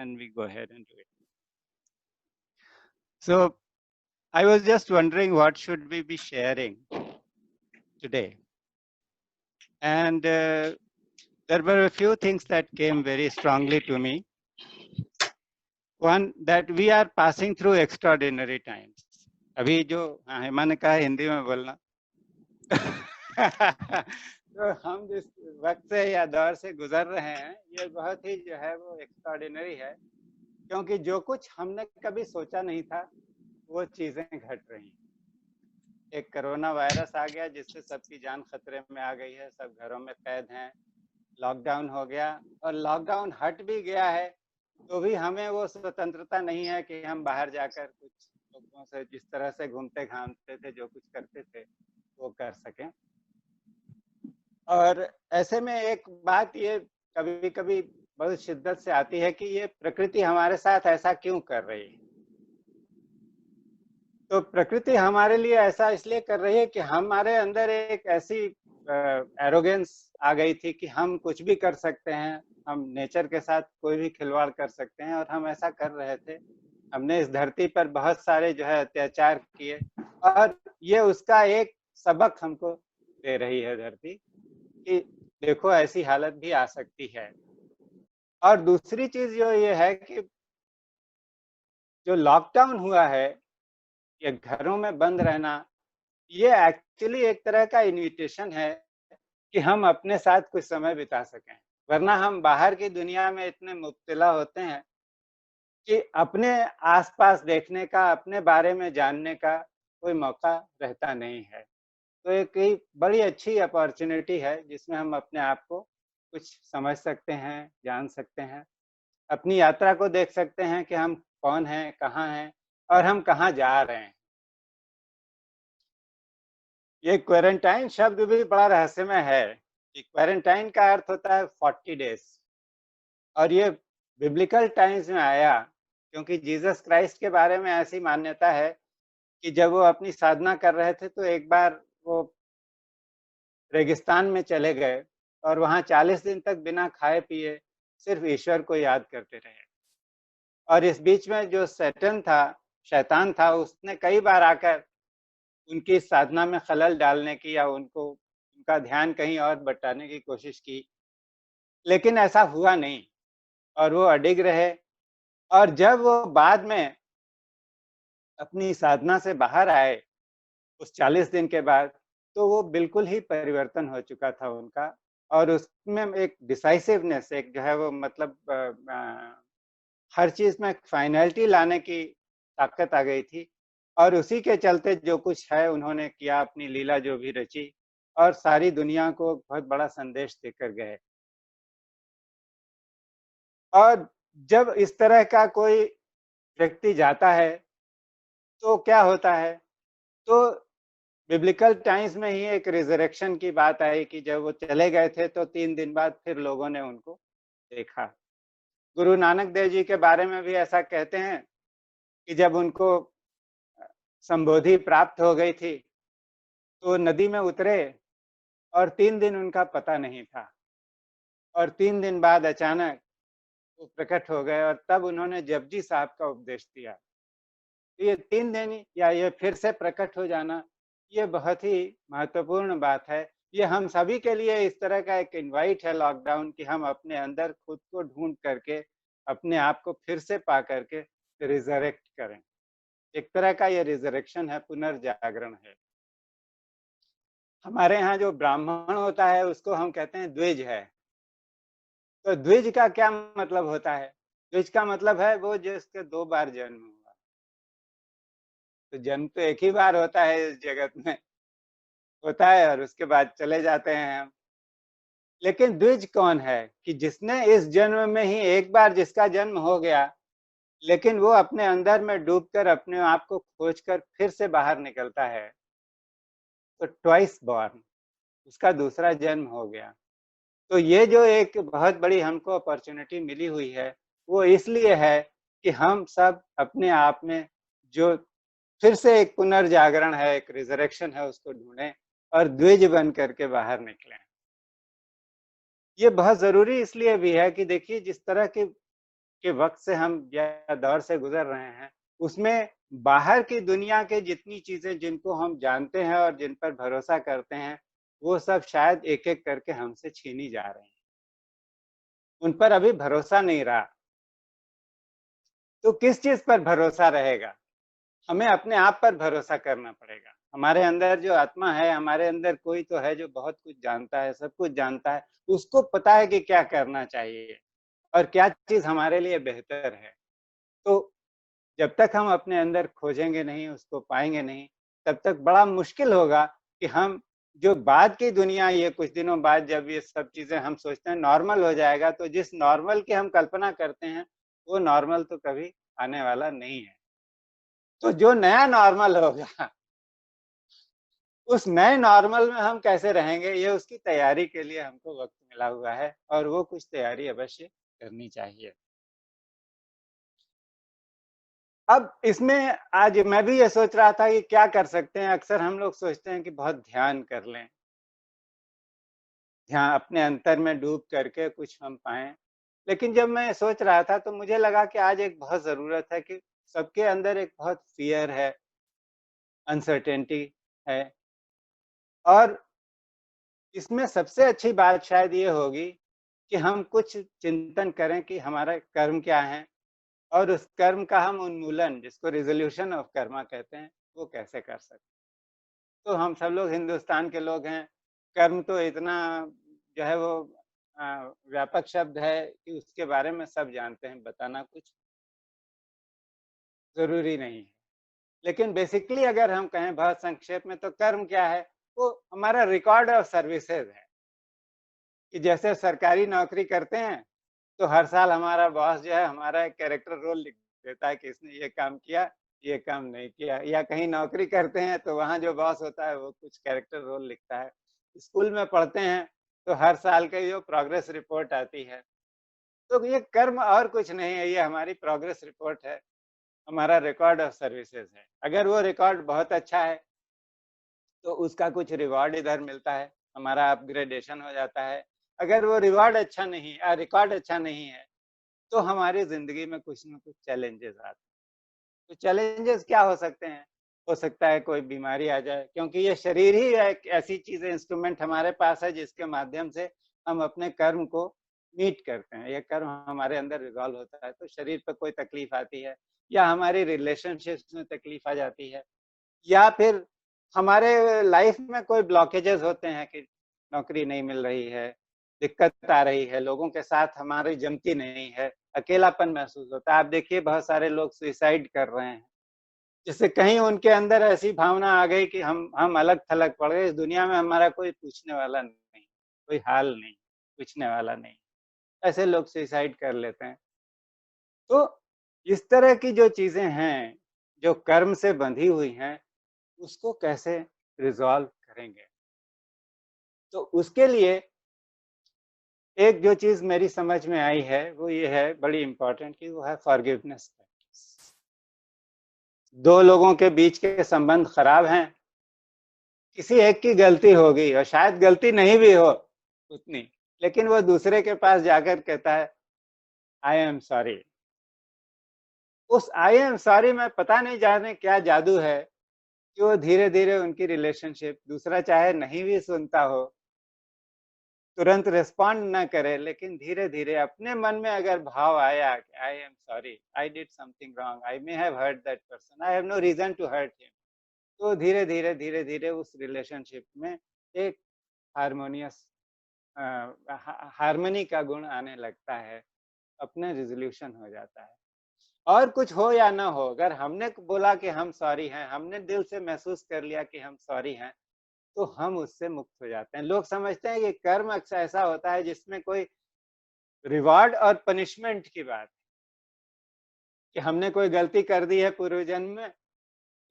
and we go ahead and do it. So I was just wondering what should we be sharing today? And there were a few things that came very strongly to me. One, that we are passing through extraordinary times. अभी जो हेमा ने कहा हिंदी में बोलना तो हम जिस वक्त से या दौर से गुजर रहे हैं ये बहुत ही जो है वो एक्स्ट्राऑर्डिनरी है, क्योंकि जो कुछ हमने कभी सोचा नहीं था वो चीजें घट रही हैं। एक कोरोना वायरस आ गया जिससे सबकी जान खतरे में आ गई है, सब घरों में कैद हैं, लॉकडाउन हो गया और लॉकडाउन हट भी गया है तो भी हमें वो स्वतंत्रता नहीं है कि हम बाहर जाकर कुछ लोगों से जिस तरह से घूमते घामते थे, जो कुछ करते थे वो कर सकें। और ऐसे में एक बात ये कभी कभी बहुत शिद्दत से आती है कि ये प्रकृति हमारे साथ ऐसा क्यों कर रही है। तो प्रकृति हमारे लिए ऐसा इसलिए कर रही है कि हमारे अंदर एक ऐसी एरोगेंस आ गई थी कि हम कुछ भी कर सकते हैं, हम नेचर के साथ कोई भी खिलवाड़ कर सकते हैं, और हम ऐसा कर रहे थे। हमने इस धरती पर बहुत सारे जो है अत्याचार किए और ये उसका एक सबक हमको दे रही है धरती कि देखो ऐसी हालत भी आ सकती है। और दूसरी चीज जो ये है कि जो लॉकडाउन हुआ है, ये घरों में बंद रहना, ये एक्चुअली एक तरह का इन्विटेशन है कि हम अपने साथ कुछ समय बिता सकें। वरना हम बाहर की दुनिया में इतने मुब्तला होते हैं कि अपने आसपास देखने का, अपने बारे में जानने का कोई मौका रहता नहीं है। तो एक ही बड़ी अच्छी अपॉर्चुनिटी है जिसमें हम अपने आप को कुछ समझ सकते हैं, जान सकते हैं, अपनी यात्रा को देख सकते हैं कि हम कौन हैं, कहाँ हैं और हम कहाँ जा रहे हैं। ये क्वारंटाइन शब्द भी बड़ा रहस्यमय है कि क्वारंटाइन का अर्थ होता है 40 डेज, और ये बिब्लिकल टाइम्स में आया क्योंकि जीसस क्राइस्ट के बारे में ऐसी मान्यता है कि जब वो अपनी साधना कर रहे थे तो एक बार वो रेगिस्तान में चले गए और वहाँ 40 दिन तक बिना खाए पिए सिर्फ ईश्वर को याद करते रहे। और इस बीच में जो शैतान था, उसने कई बार आकर उनकी साधना में खलल डालने की या उनका ध्यान कहीं और बटाने की कोशिश की, लेकिन ऐसा हुआ नहीं और वो अडिग रहे। और जब वो बाद में अपनी साधना से बाहर आए उस 40 दिन के बाद, तो वो बिल्कुल ही परिवर्तन हो चुका था उनका, और उसमें एक डिसाइसिवनेस, एक जो है वो मतलब हर चीज में फाइनलिटी लाने की ताकत आ गई थी। और उसी के चलते जो कुछ है उन्होंने किया, अपनी लीला जो भी रची और सारी दुनिया को बहुत बड़ा संदेश देकर गए। और जब इस तरह का कोई व्यक्ति जाता है तो क्या होता है, तो बिब्लिकल टाइम्स में ही एक रिजरेक्शन की बात आई कि जब वो चले गए थे तो 3 दिन बाद फिर लोगों ने उनको देखा। गुरु नानक देव जी के बारे में भी ऐसा कहते हैं कि जब उनको संबोधि प्राप्त हो गई थी तो नदी में उतरे और 3 दिन उनका पता नहीं था, और 3 दिन बाद अचानक वो प्रकट हो गए और तब उन्होंने जपजी साहब का उपदेश दिया। तो ये 3 दिन या ये फिर से प्रकट हो जाना, ये बहुत ही महत्वपूर्ण बात है। ये हम सभी के लिए इस तरह का एक इनवाइट है लॉकडाउन, कि हम अपने अंदर खुद को ढूंढ करके अपने आप को फिर से पा करके रिजरेक्ट करें। एक तरह का ये रिजरेक्शन है, पुनर्जागरण है। हमारे यहाँ जो ब्राह्मण होता है उसको हम कहते हैं द्विज है। तो द्विज का क्या मतलब होता है? द्विज का मतलब है वो जिसके 2 बार जन्म हुआ। तो जन्म तो एक ही बार होता है इस जगत में, होता है और उसके बाद चले जाते हैं हम। लेकिन द्विज कौन है? कि जिसने इस जन्म में ही एक बार जिसका जन्म हो गया, लेकिन वो अपने अंदर में डूबकर अपने आप को खोजकर फिर से बाहर निकलता है, तो ट्वाइस बॉर्न, उसका दूसरा जन्म हो गया। तो ये जो एक बहुत बड़ी हमको अपॉर्चुनिटी मिली हुई है, वो इसलिए है कि हम सब अपने आप में जो फिर से एक पुनर्जागरण है, एक रिजरेक्शन है, उसको ढूंढें और द्विज बन करके बाहर निकलें। ये बहुत जरूरी इसलिए भी है कि देखिए जिस तरह की के वक़्त से हम या दौर से गुज़र रहे हैं, उसमें बाहर की दुनिया के जितनी चीज़ें जिनको हम जानते हैं और जिन पर भरोसा करते हैं, वो सब शायद एक-एक करके हमसे छीनी जा रही हैं। उन पर अभी भरोसा नहीं रहा। तो किस चीज़ पर भरोसा रहेगा? हमें अपने आप पर भरोसा करना पड़ेगा। हमारे अंदर जो आत्मा है, हमारे अंदर कोई तो है जो बहुत कुछ जानता है, सब कुछ जानता है। उसको पता है कि क्या करना चाहिए और क्या चीज़ हमारे लिए बेहतर है। तो जब तक हम अपने अंदर खोजेंगे नहीं, उसको पाएँगे नहीं, तब तक बड़ा मुश्किल होगा कि हम जो बाद की दुनिया ये कुछ दिनों बाद जब ये सब चीज़ें हम सोचते हैं नॉर्मल हो जाएगा, तो जिस नॉर्मल की हम कल्पना करते हैं, वो नॉर्मल तो कभी आने वाला नहीं है। तो जो नया नॉर्मल होगा, उस नए नॉर्मल में हम कैसे रहेंगे, ये उसकी तैयारी के लिए हमको वक़्त मिला हुआ है और वो कुछ तैयारी अवश्य करनी चाहिए। अब इसमें आज मैं भी ये सोच रहा था कि क्या कर सकते हैं, अक्सर हम लोग सोचते हैं कि बहुत ध्यान कर लें, ध्यान अपने अंतर में डूब करके कुछ हम पाएँ। लेकिन जब मैं सोच रहा था तो मुझे लगा कि आज एक बहुत ज़रूरत है कि सबके अंदर एक बहुत फ़ियर है, अनसर्टेनिटी है और इसमें सबसे अच्छी बात शायद ये होगी कि हम कुछ चिंतन करें कि हमारा कर्म क्या है और उस कर्म का हम उन्मूलन जिसको रिज़ॉल्यूशन ऑफ कर्मा कहते हैं, वो कैसे कर सकते हैं। तो हम सब लोग हिंदुस्तान के लोग हैं, कर्म तो इतना जो है वो व्यापक शब्द है कि उसके बारे में सब जानते हैं, बताना कुछ ज़रूरी नहीं है। लेकिन बेसिकली अगर हम कहें बहुत संक्षेप में तो कर्म क्या है? वो हमारा रिकॉर्ड ऑफ सर्विसेज़ है, कि जैसे सरकारी नौकरी करते हैं तो हर साल हमारा बॉस जो है हमारा एक कैरेक्टर रोल लिख देता है कि इसने ये काम किया, ये काम नहीं किया या कहीं नौकरी करते हैं तो वहाँ जो बॉस होता है वो कुछ कैरेक्टर रोल लिखता है। स्कूल में पढ़ते हैं तो हर साल की जो प्रोग्रेस रिपोर्ट आती है, तो ये कर्म और कुछ नहीं है, ये हमारी प्रोग्रेस रिपोर्ट है, हमारा रिकॉर्ड ऑफ सर्विसेज़ है। अगर वो रिकॉर्ड बहुत अच्छा है तो उसका कुछ रिवॉर्ड इधर मिलता है, हमारा अपग्रेडेशन हो जाता है। अगर वो रिकॉर्ड अच्छा नहीं है तो हमारी ज़िंदगी में कुछ न कुछ चैलेंजेज़ आते हैं। तो चैलेंजेज़ क्या हो सकते हैं? हो सकता है कोई बीमारी आ जाए क्योंकि ये शरीर ही एक ऐसी चीज़ है, इंस्ट्रूमेंट हमारे पास है जिसके माध्यम से हम अपने कर्म को मीट करते हैं। ये कर्म हमारे अंदर रिज़ॉल्व होता है, तो शरीर पे कोई तकलीफ़ आती है या हमारी रिलेशनशिप्स में तकलीफ़ आ जाती है या फिर हमारे लाइफ़ में कोई ब्लॉकेजेज़ होते हैं कि नौकरी नहीं मिल रही है, दिक्कत आ रही है, लोगों के साथ हमारी जमती नहीं है, अकेलापन महसूस होता है। आप देखिए बहुत सारे लोग सुसाइड कर रहे हैं, जिससे कहीं उनके अंदर ऐसी भावना आ गई कि हम अलग-थलग पड़ गए, इस दुनिया में हमारा कोई पूछने वाला नहीं, कोई हाल नहीं, पूछने वाला नहीं। ऐसे लोग सुसाइड कर लेते हैं। तो इस तरह की जो चीज़ें हैं, जो कर्म से बंधी हुई हैं, उसको कैसे रिज़ॉल्व करेंगे? तो उसके लिए एक जो चीज़ मेरी समझ में आई है, वो ये है बड़ी इम्पोर्टेंट कि वो है फ़ॉरगिवनेस प्रैक्टिस। 2 लोगों के बीच के संबंध खराब हैं, किसी एक की गलती होगी और शायद गलती नहीं भी हो उतनी, लेकिन वो दूसरे के पास जाकर कहता है, आई एम सॉरी। उस आई एम सॉरी में पता नहीं जाने क्या जादू है कि वो धीरे-धीरे उनकी रिलेशनशिप दूसरा चाहे नहीं भी सुनता हो, तुरंत रिस्पॉन्ड ना करे, लेकिन धीरे-धीरे अपने मन में अगर भाव आया कि I am sorry, I did something wrong, I may have hurt that person, I have no reason to hurt him. तो धीरे-धीरे, धीरे-धीरे उस रिलेशनशिप में एक हार्मोनियस अ, हार्मनी का गुण आने लगता है, अपना रिज़ॉल्यूशन हो जाता है। और कुछ हो या ना हो, अगर हमने बोला कि हम सॉरी हैं, हमने दिल से महसूस कर लिया कि हम सॉरी हैं, तो हम उससे मुक्त हो जाते हैं। लोग समझते हैं कि कर्म अक्सर ऐसा होता है जिसमें कोई रिवार्ड और पनिशमेंट की बात कि हमने कोई गलती कर दी है पूर्व जन्म में,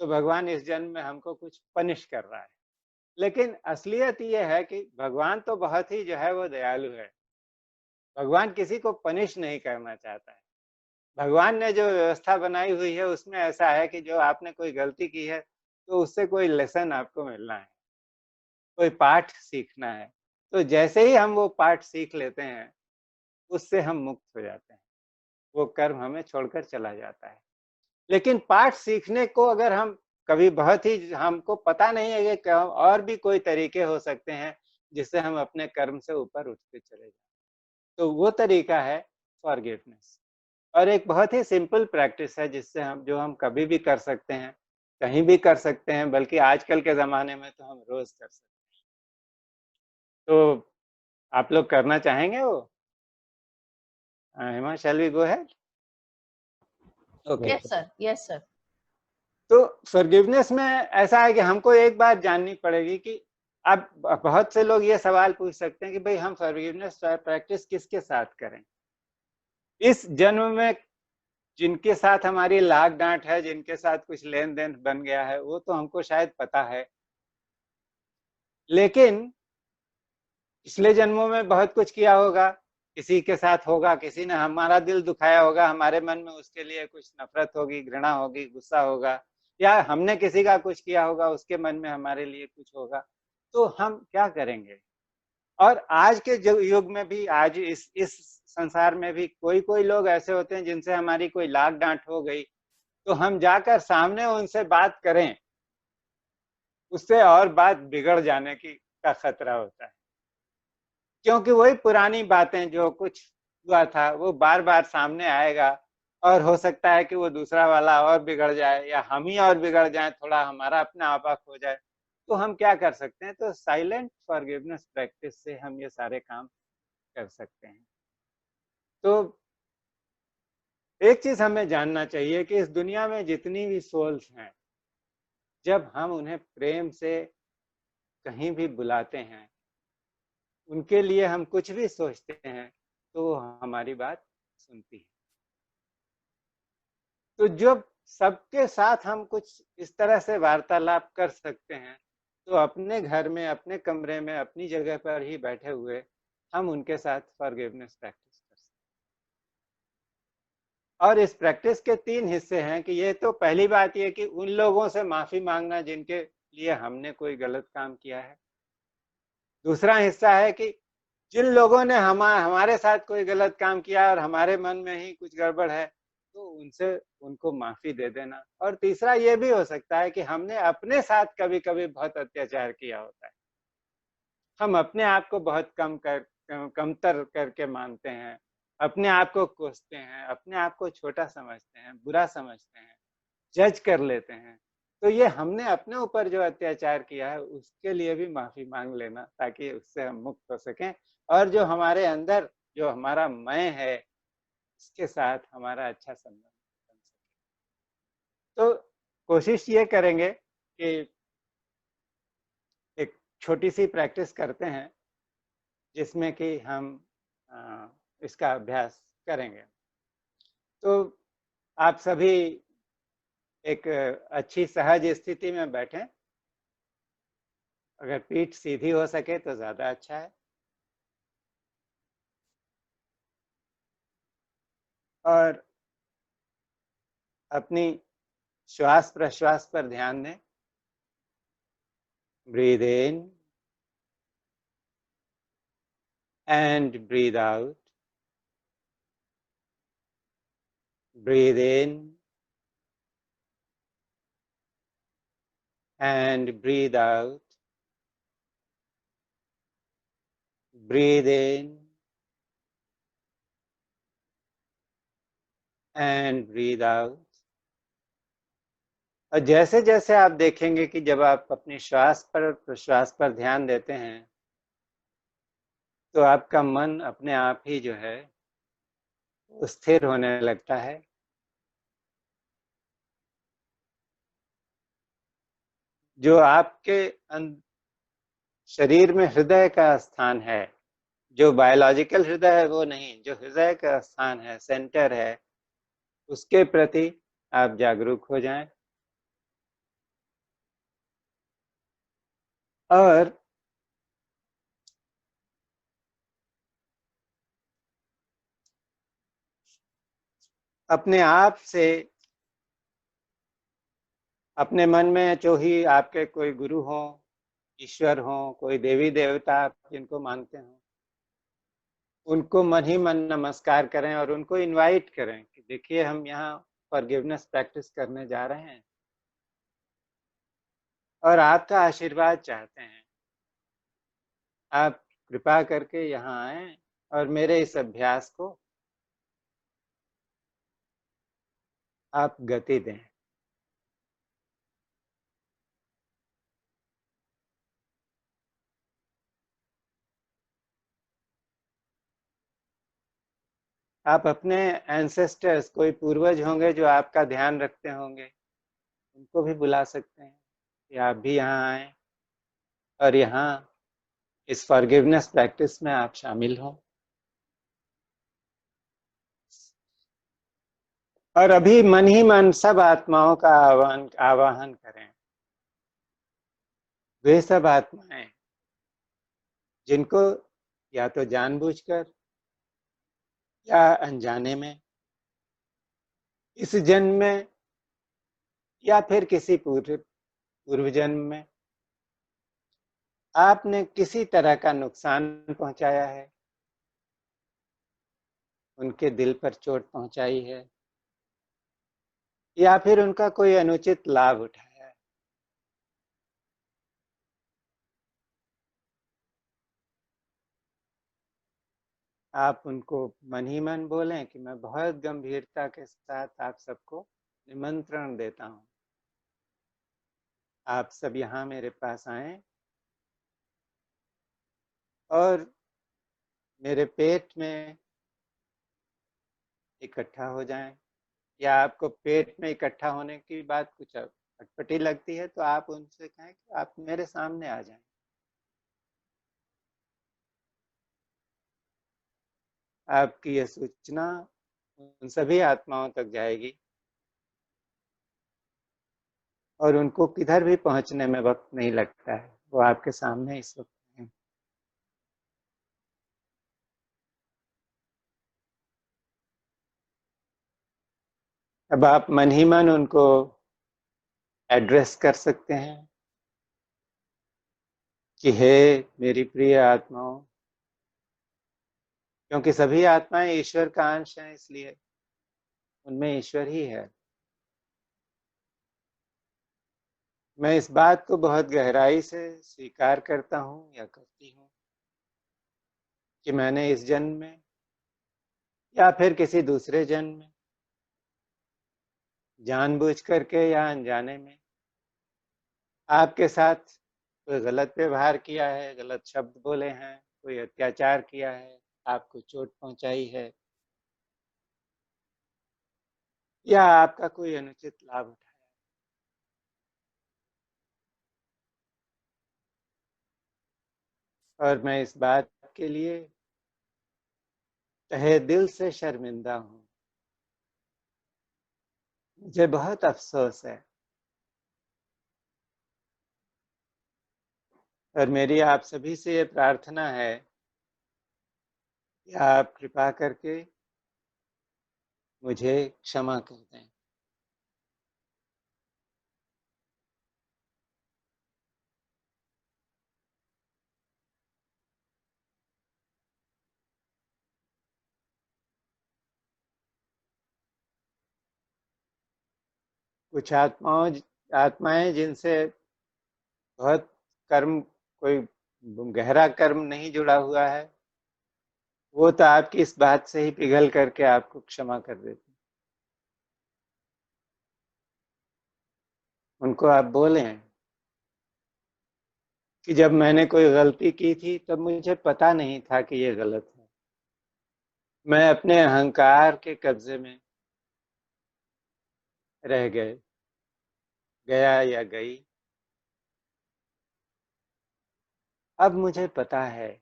तो भगवान इस जन्म में हमको कुछ पनिश कर रहा है। लेकिन असलियत ये है कि भगवान तो बहुत ही जो है वो दयालु है। भगवान किसी को पनिश नहीं करना चाहता है। भगवान ने जो व्यवस्था बनाई हुई है उसमें ऐसा है कि जो आपने कोई गलती की है, तो उससे कोई लेसन आपको मिलना है, कोई पाठ सीखना है। तो जैसे ही हम वो पाठ सीख लेते हैं, उससे हम मुक्त हो जाते हैं। वो कर्म हमें छोड़कर चला जाता है। लेकिन पाठ सीखने को अगर हम कभी बहुत ही हमको पता नहीं है कि और भी कोई तरीके हो सकते हैं जिससे हम अपने कर्म से ऊपर उठते चले जाएं, तो वो तरीका है फॉरगिवनेस। और एक बहुत ही सिंपल प्रैक्टिस है जिससे हम जो हम कभी भी कर सकते हैं, कहीं भी कर सकते हैं, बल्कि आजकल के ज़माने में तो हम रोज़ कर सकते हैं। तो आप लोग करना चाहेंगे वो? Hema, shall we go ahead? Okay. Yes sir, yes sir. तो फॉरगिवनेस में ऐसा है कि हमको एक बात जाननी पड़ेगी कि अब बहुत से लोग ये सवाल पूछ सकते हैं कि भाई हम फॉरगिवनेस प्रैक्टिस किसके साथ करें? इस जन्म में जिनके साथ हमारी लाग डांट है, जिनके साथ कुछ लेन देन बन गया है, वो तो हमको शायद पता है, लेकिन पिछले जन्मों में बहुत कुछ किया होगा, किसी के साथ होगा, किसी ने हमारा दिल दुखाया होगा, हमारे मन में उसके लिए कुछ नफरत होगी, घृणा होगी, गुस्सा होगा, या हमने किसी का कुछ किया होगा, उसके मन में हमारे लिए कुछ होगा। तो हम क्या करेंगे? और आज के युग में भी, आज इस संसार में भी कोई कोई लोग ऐसे होते हैं जिनसे हमारी कोई लाग डांट हो गई, तो हम जाकर सामने उनसे बात करें, उससे और बात बिगड़ जाने की का खतरा होता है। क्योंकि वही पुरानी बातें जो कुछ हुआ था वो बार बार सामने आएगा, और हो सकता है कि वो दूसरा वाला और बिगड़ जाए, या हम ही और बिगड़ जाए, थोड़ा हमारा अपना आपा खो जाए। तो हम क्या कर सकते हैं? तो साइलेंट फॉरगिवनेस प्रैक्टिस से हम ये सारे काम कर सकते हैं। तो एक चीज हमें जानना चाहिए कि इस दुनिया में जितनी भी सोल्स हैं, जब हम उन्हें प्रेम से कहीं भी बुलाते हैं, उनके लिए हम कुछ भी सोचते हैं, तो वो हमारी बात सुनती है। तो जब सबके साथ हम कुछ इस तरह से वार्तालाप कर सकते हैं, तो अपने घर में, अपने कमरे में, अपनी जगह पर ही बैठे हुए हम उनके साथ फॉरगिवनेस प्रैक्टिस कर सकते हैं। और इस प्रैक्टिस के 3 हिस्से हैं कि ये तो पहली बात ये कि उन लोगों से माफी मांगना जिनके लिए हमने कोई गलत काम किया है। दूसरा हिस्सा है कि जिन लोगों ने हमारे साथ कोई गलत काम किया और हमारे मन में ही कुछ गड़बड़ है, तो उनसे उनको माफी दे देना। और तीसरा ये भी हो सकता है कि हमने अपने साथ कभी कभी बहुत अत्याचार किया होता है, हम अपने आप को बहुत कमतर करके मानते हैं, अपने आप को कोसते हैं, अपने आप को छोटा समझते हैं, बुरा समझते हैं, जज कर लेते हैं। तो ये हमने अपने ऊपर जो अत्याचार किया है उसके लिए भी माफी मांग लेना, ताकि उससे हम मुक्त हो सकें, और जो हमारे अंदर जो हमारा मैं है उसके साथ हमारा अच्छा संबंध बन सके। तो कोशिश ये करेंगे कि एक छोटी सी प्रैक्टिस करते हैं जिसमें कि हम इसका अभ्यास करेंगे। तो आप सभी एक अच्छी सहज स्थिति में बैठें, अगर पीठ सीधी हो सके तो ज़्यादा अच्छा है। और अपनी श्वास प्रश्वास पर ध्यान दें। Breathe in and breathe out. Breathe in and breathe out. Breathe in and breathe out. और जैसे जैसे आप देखेंगे कि जब आप अपनी श्वास पर प्रश्वास पर ध्यान देते हैं, तो आपका मन अपने आप ही जो है स्थिर होने लगता है। जो आपके शरीर में हृदय का स्थान है, जो बायोलॉजिकल हृदय है वो नहीं, जो हृदय का स्थान है, सेंटर है, उसके प्रति आप जागरूक हो जाएं। और अपने आप से, अपने मन में जो ही आपके कोई गुरु हो, ईश्वर हो, कोई देवी देवता आप जिनको मानते हो, उनको मन ही मन नमस्कार करें और उनको इनवाइट करें कि देखिए हम यहाँ फॉरगिवनेस प्रैक्टिस करने जा रहे हैं और आपका आशीर्वाद चाहते हैं। आप कृपा करके यहाँ आए और मेरे इस अभ्यास को आप गति दें। आप अपने एंसेस्टर्स, कोई पूर्वज होंगे जो आपका ध्यान रखते होंगे, उनको भी बुला सकते हैं कि आप भी यहाँ आए और यहाँ इस फॉरगिवनेस प्रैक्टिस में आप शामिल हों। और अभी मन ही मन सब आत्माओं का आह्वान आवाहन करें। वे सब आत्माएं जिनको या तो जानबूझकर या अनजाने में इस जन्म में या फिर किसी पूर्व जन्म में आपने किसी तरह का नुकसान पहुंचाया है, उनके दिल पर चोट पहुंचाई है या फिर उनका कोई अनुचित लाभ उठाया है, आप उनको मन ही मन बोलें कि मैं बहुत गंभीरता के साथ आप सबको निमंत्रण देता हूं, आप सब यहाँ मेरे पास आएं और मेरे पेट में इकट्ठा हो जाएं। या आपको पेट में इकट्ठा होने की बात कुछ अटपटी लगती है तो आप उनसे कहें कि आप मेरे सामने आ जाएं। आपकी यह सूचना उन सभी आत्माओं तक जाएगी और उनको किधर भी पहुंचने में वक्त नहीं लगता है, वो आपके सामने इस वक्त हैं। अब आप मन ही मन उनको एड्रेस कर सकते हैं कि हे मेरी प्रिय आत्माओं, क्योंकि सभी आत्माएं ईश्वर का अंश हैं, इसलिए उनमें ईश्वर ही है। मैं इस बात को बहुत गहराई से स्वीकार करता हूँ या करती हूँ कि मैंने इस जन्म में या फिर किसी दूसरे जन्म में जानबूझ करके या अनजाने में आपके साथ कोई गलत व्यवहार किया है, गलत शब्द बोले हैं, कोई अत्याचार किया है, आपको चोट पहुंचाई है या आपका कोई अनुचित लाभ उठाया। और मैं इस बात के लिए तहे दिल से शर्मिंदा हूँ, मुझे बहुत अफसोस है और मेरी आप सभी से ये प्रार्थना है कि आप कृपा करके मुझे क्षमा कर दें। कुछ आत्माएं जिनसे बहुत कर्म, कोई गहरा कर्म नहीं जुड़ा हुआ है, वो तो आपकी इस बात से ही पिघल करके आपको क्षमा कर देती। उनको आप बोलें कि जब मैंने कोई गलती की थी तब मुझे पता नहीं था कि ये गलत है, मैं अपने अहंकार के कब्जे में रह गया या गई। अब मुझे पता है,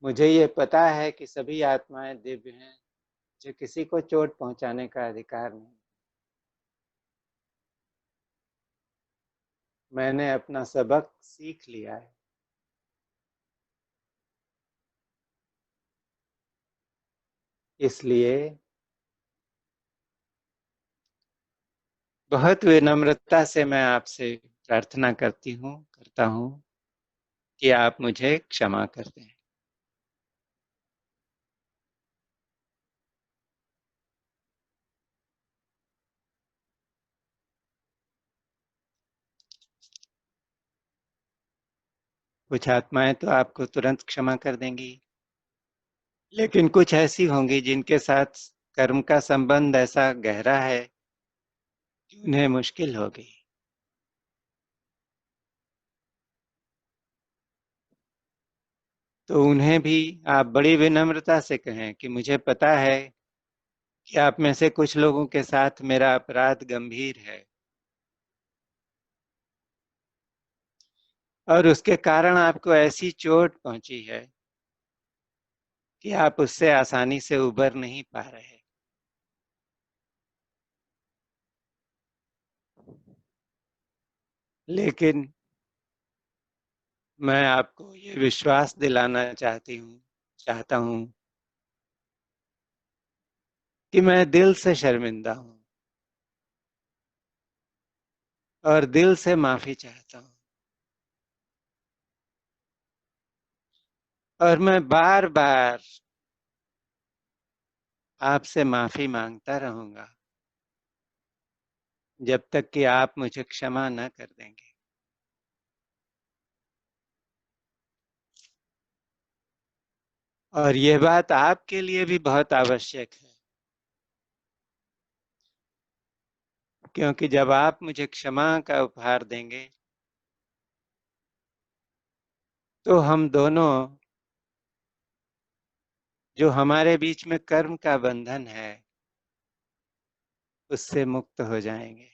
मुझे ये पता है कि सभी आत्माएं दिव्य हैं, जो किसी को चोट पहुंचाने का अधिकार नहीं। मैंने अपना सबक सीख लिया है, इसलिए बहुत विनम्रता से मैं आपसे प्रार्थना करता हूँ कि आप मुझे क्षमा कर दें। कुछ आत्माएं तो आपको तुरंत क्षमा कर देंगी, लेकिन कुछ ऐसी होंगी जिनके साथ कर्म का संबंध ऐसा गहरा है कि उन्हें मुश्किल होगी। तो उन्हें भी आप बड़ी विनम्रता से कहें कि मुझे पता है कि आप में से कुछ लोगों के साथ मेरा अपराध गंभीर है, और उसके कारण आपको ऐसी चोट पहुंची है कि आप उससे आसानी से उबर नहीं पा रहे। लेकिन मैं आपको ये विश्वास दिलाना चाहता हूँ कि मैं दिल से शर्मिंदा हूँ और दिल से माफी चाहता हूँ, और मैं बार बार आपसे माफी मांगता रहूंगा जब तक कि आप मुझे क्षमा न कर देंगे। और यह बात आपके लिए भी बहुत आवश्यक है, क्योंकि जब आप मुझे क्षमा का उपहार देंगे तो हम दोनों, जो हमारे बीच में कर्म का बंधन है, उससे मुक्त हो जाएंगे,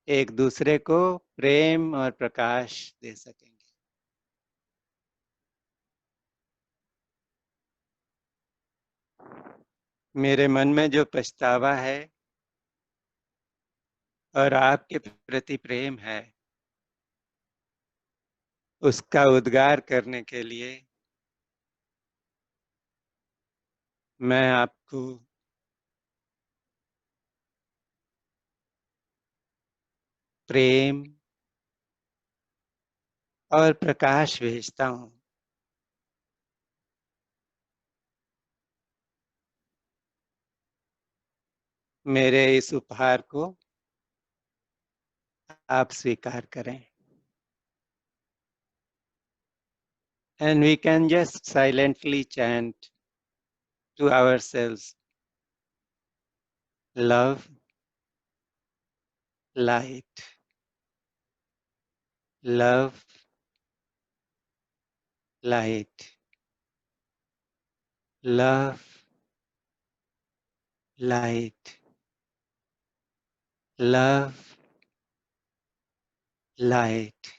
एक दूसरे को प्रेम और प्रकाश दे सकेंगे। मेरे मन में जो पछतावा है और आपके प्रति प्रेम है, उसका उद्गार करने के लिए मैं आपको प्रेम और प्रकाश भेजता हूँ। मेरे इस उपहार को आप स्वीकार करें। And we can just silently chant to ourselves, love, light, love, light, love, light, love, light,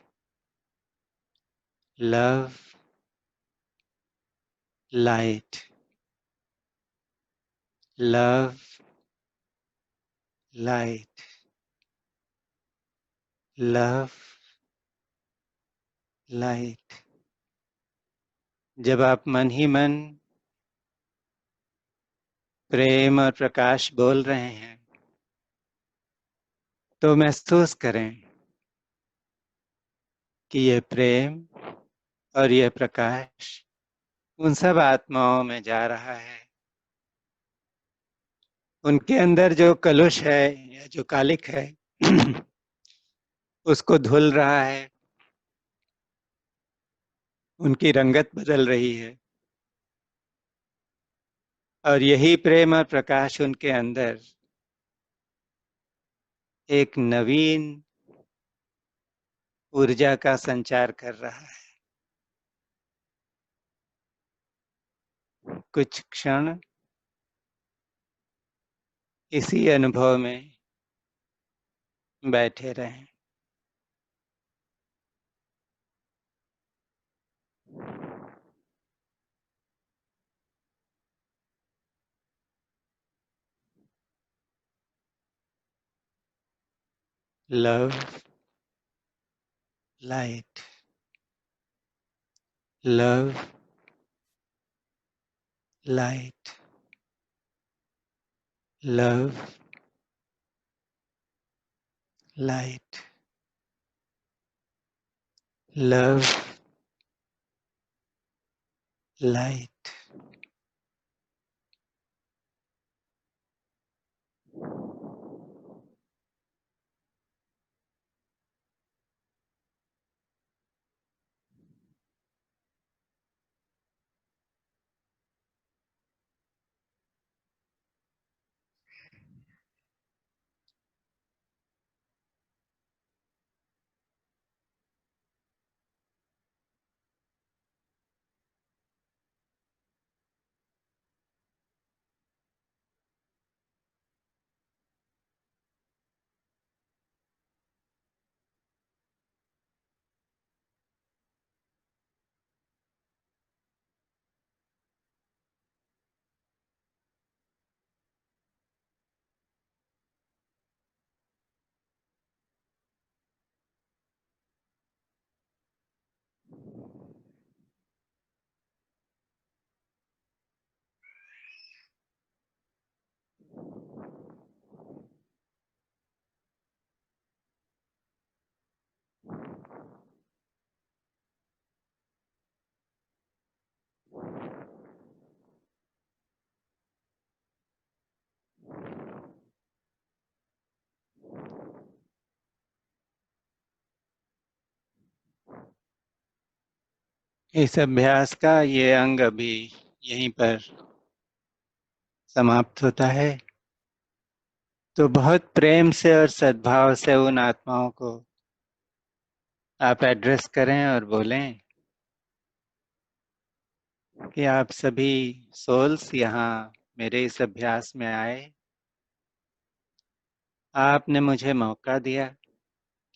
love, light, love, light, love, light। जब आप मन ही मन प्रेम और प्रकाश बोल रहे हैं, तो महसूस करें कि ये प्रेम और ये प्रकाश उन सब आत्माओं में जा रहा है। उनके अंदर जो कलुष है या जो कालिक है उसको धुल रहा है, उनकी रंगत बदल रही है, और यही प्रेम और प्रकाश उनके अंदर एक नवीन ऊर्जा का संचार कर रहा है। कुछ क्षण इसी अनुभव में बैठे रहें। Love, light, love, light, love, light. love, light. इस अभ्यास का ये अंग अभी यहीं पर समाप्त होता है। तो बहुत प्रेम से और सद्भाव से उन आत्माओं को आप एड्रेस करें और बोलें कि आप सभी सोल्स यहाँ मेरे इस अभ्यास में आए। आपने मुझे मौका दिया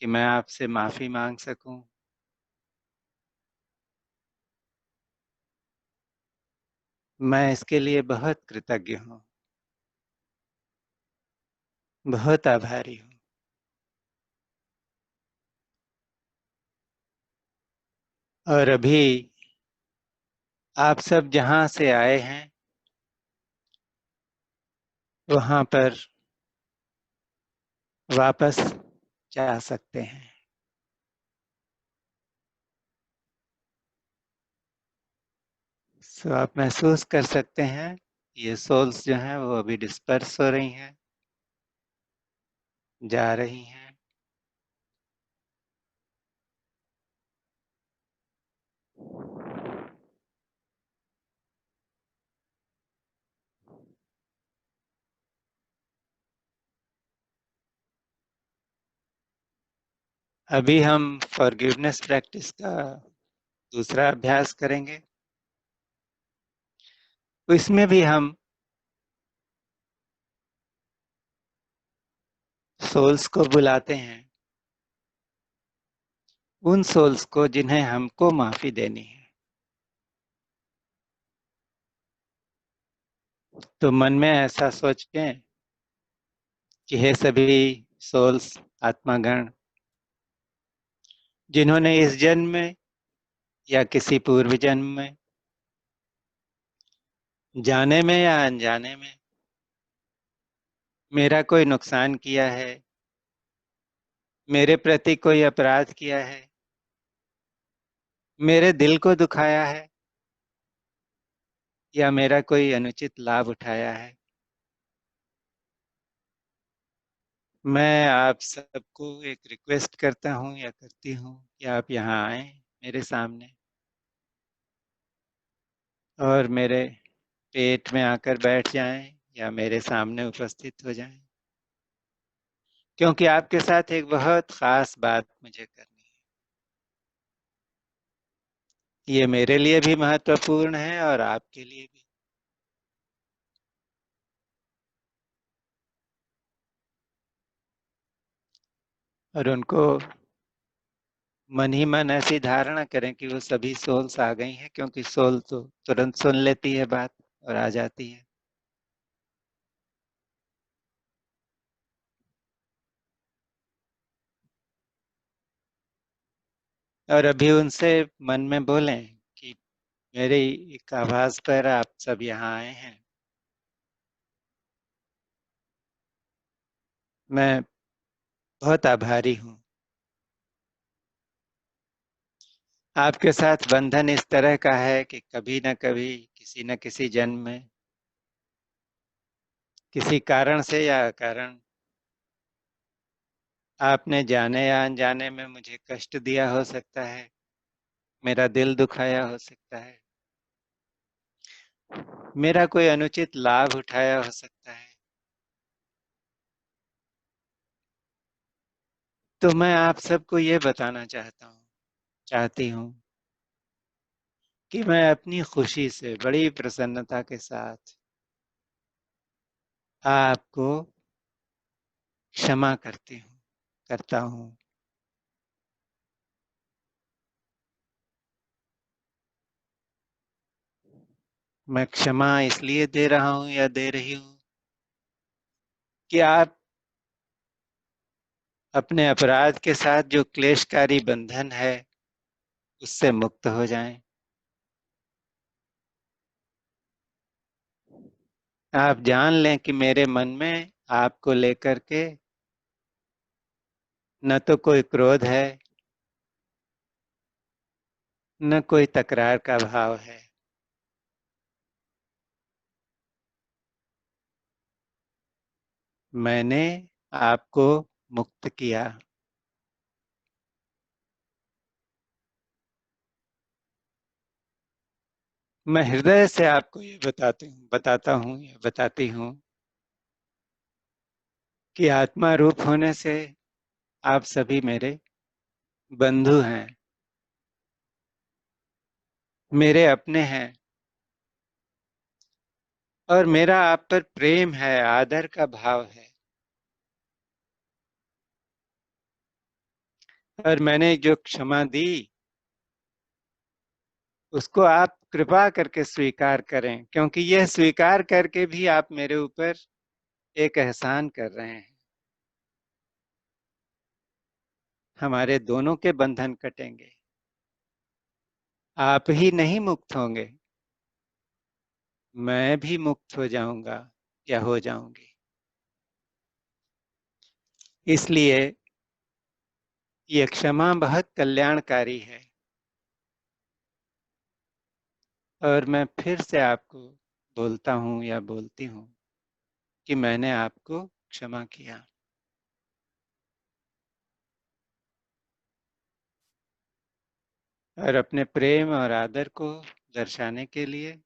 कि मैं आपसे माफ़ी मांग सकूं। मैं इसके लिए बहुत कृतज्ञ हूँ, बहुत आभारी हूँ। और अभी आप सब जहाँ से आए हैं वहाँ पर वापस जा सकते हैं। सो आप महसूस कर सकते हैं ये सोल्स जो हैं वो अभी डिस्पर्स हो रही हैं, जा रही हैं। अभी हम फॉरगिवनेस प्रैक्टिस का दूसरा अभ्यास करेंगे। इसमें भी हम सोल्स को बुलाते हैं, उन सोल्स को जिन्हें हमको माफी देनी है। तो मन में ऐसा सोचें कि हे सभी सोल्स, आत्मागण, जिन्होंने इस जन्म में या किसी पूर्व जन्म में जाने में या अनजाने में मेरा कोई नुकसान किया है, मेरे प्रति कोई अपराध किया है, मेरे दिल को दुखाया है या मेरा कोई अनुचित लाभ उठाया है, मैं आप सबको एक रिक्वेस्ट करता हूँ या करती हूँ कि आप यहाँ आए मेरे सामने और मेरे पेट में आकर बैठ जाएं या मेरे सामने उपस्थित हो जाएं, क्योंकि आपके साथ एक बहुत खास बात मुझे करनी है। ये मेरे लिए भी महत्वपूर्ण है और आपके लिए भी। और उनको मन ही मन ऐसी धारणा करें कि वो सभी सोल्स आ गई हैं, क्योंकि सोल तो तुरंत सुन लेती है बात और आ जाती है। और अभी उनसे मन में बोलें कि मेरे एक आवाज पर आप सब यहाँ आए हैं। मैं बहुत आभारी हूँ। आपके साथ बंधन इस तरह का है कि कभी न कभी किसी न किसी जन्म में किसी कारण से या अकारण आपने जाने या अनजाने में मुझे कष्ट दिया हो सकता है, मेरा दिल दुखाया हो सकता है, मेरा कोई अनुचित लाभ उठाया हो सकता है। तो मैं आप सबको ये बताना चाहती हूँ कि मैं अपनी खुशी से बड़ी प्रसन्नता के साथ आपको क्षमा करता हूँ। मैं क्षमा इसलिए दे रहा हूँ या दे रही हूँ कि आप अपने अपराध के साथ जो क्लेशकारी बंधन है उससे मुक्त हो जाएं। आप जान लें कि मेरे मन में आपको लेकर के न तो कोई क्रोध है, न कोई तकरार का भाव है। मैंने आपको मुक्त किया। मैं हृदय से आपको ये बताती हूँ कि आत्मा रूप होने से आप सभी मेरे बंधु हैं, मेरे अपने हैं, और मेरा आप पर प्रेम है, आदर का भाव है। और मैंने जो क्षमा दी उसको आप कृपा करके स्वीकार करें, क्योंकि यह स्वीकार करके भी आप मेरे ऊपर एक एहसान कर रहे हैं। हमारे दोनों के बंधन कटेंगे। आप ही नहीं मुक्त होंगे, मैं भी मुक्त हो जाऊंगा या हो जाऊंगी। इसलिए ये क्षमा बहुत कल्याणकारी है। और मैं फिर से आपको बोलता हूँ या बोलती हूँ कि मैंने आपको क्षमा किया। और अपने प्रेम और आदर को दर्शाने के लिए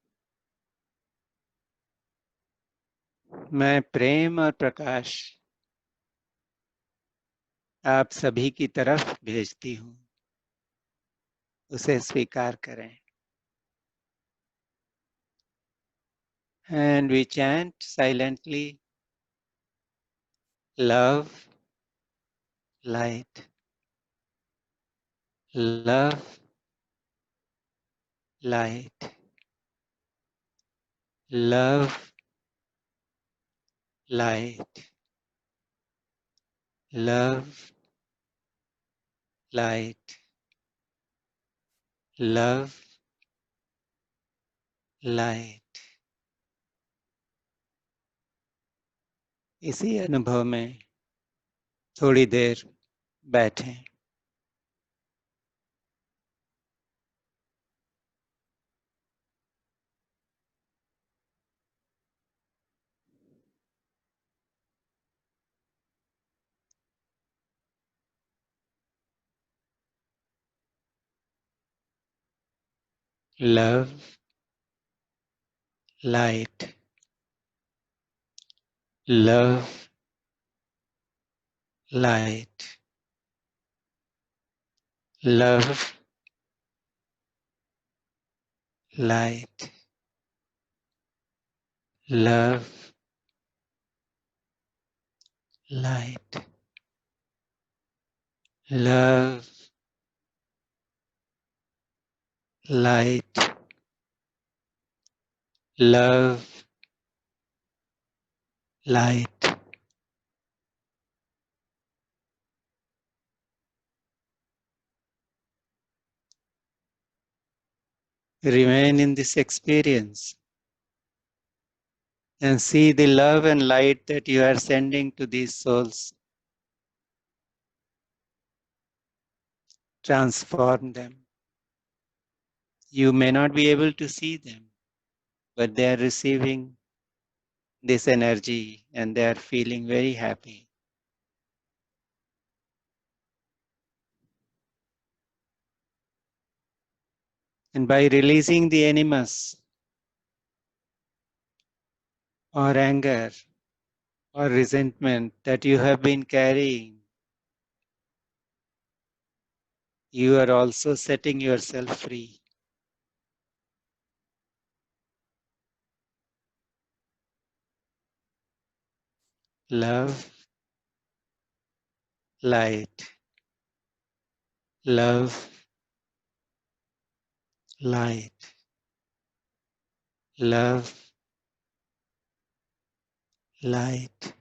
मैं प्रेम और प्रकाश आप सभी की तरफ भेजती हूँ। उसे स्वीकार करें। And we chant silently, love, light, love, light, love, light, love, light, love, light। इसी अनुभव में थोड़ी देर बैठें। Love, light, love, light, love, light, love, light, love, light, love, light। Remain in this experience and see the love and light that you are sending to these souls. Transform them. You may not be able to see them, but they are receiving this energy and they are feeling very happy. And by releasing the animus or anger or resentment that you have been carrying, you are also setting yourself free. Love, light. Love, light. Love, light.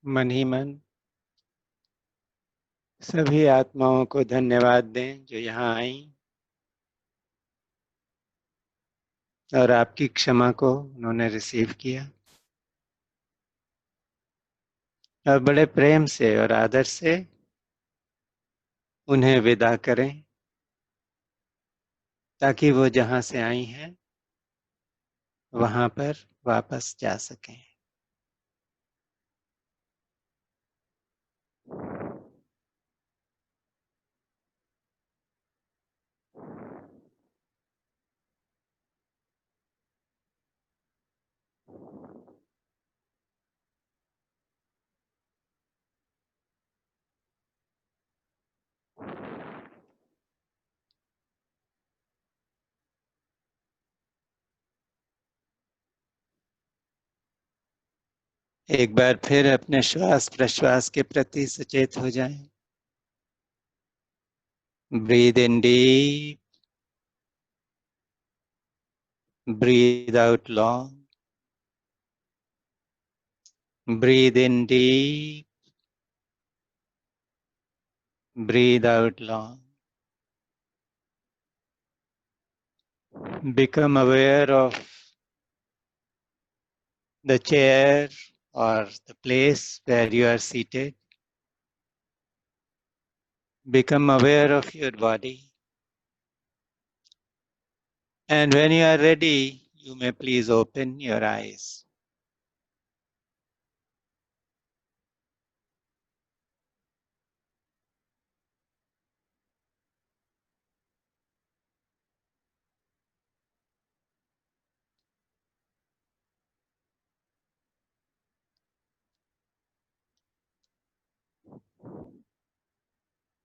मन ही मन सभी आत्माओं को धन्यवाद दें जो यहाँ आई और आपकी क्षमा को उन्होंने रिसीव किया। और बड़े प्रेम से और आदर से उन्हें विदा करें ताकि वो जहाँ से आई हैं वहाँ पर वापस जा सकें। एक बार फिर अपने श्वास प्रश्वास के प्रति सचेत हो जाएं। Breathe in deep, breathe out long, breathe in deep, breathe out long. Become aware of the chair or the place where you are seated. Become aware of your body. And when you are ready, you may please open your eyes.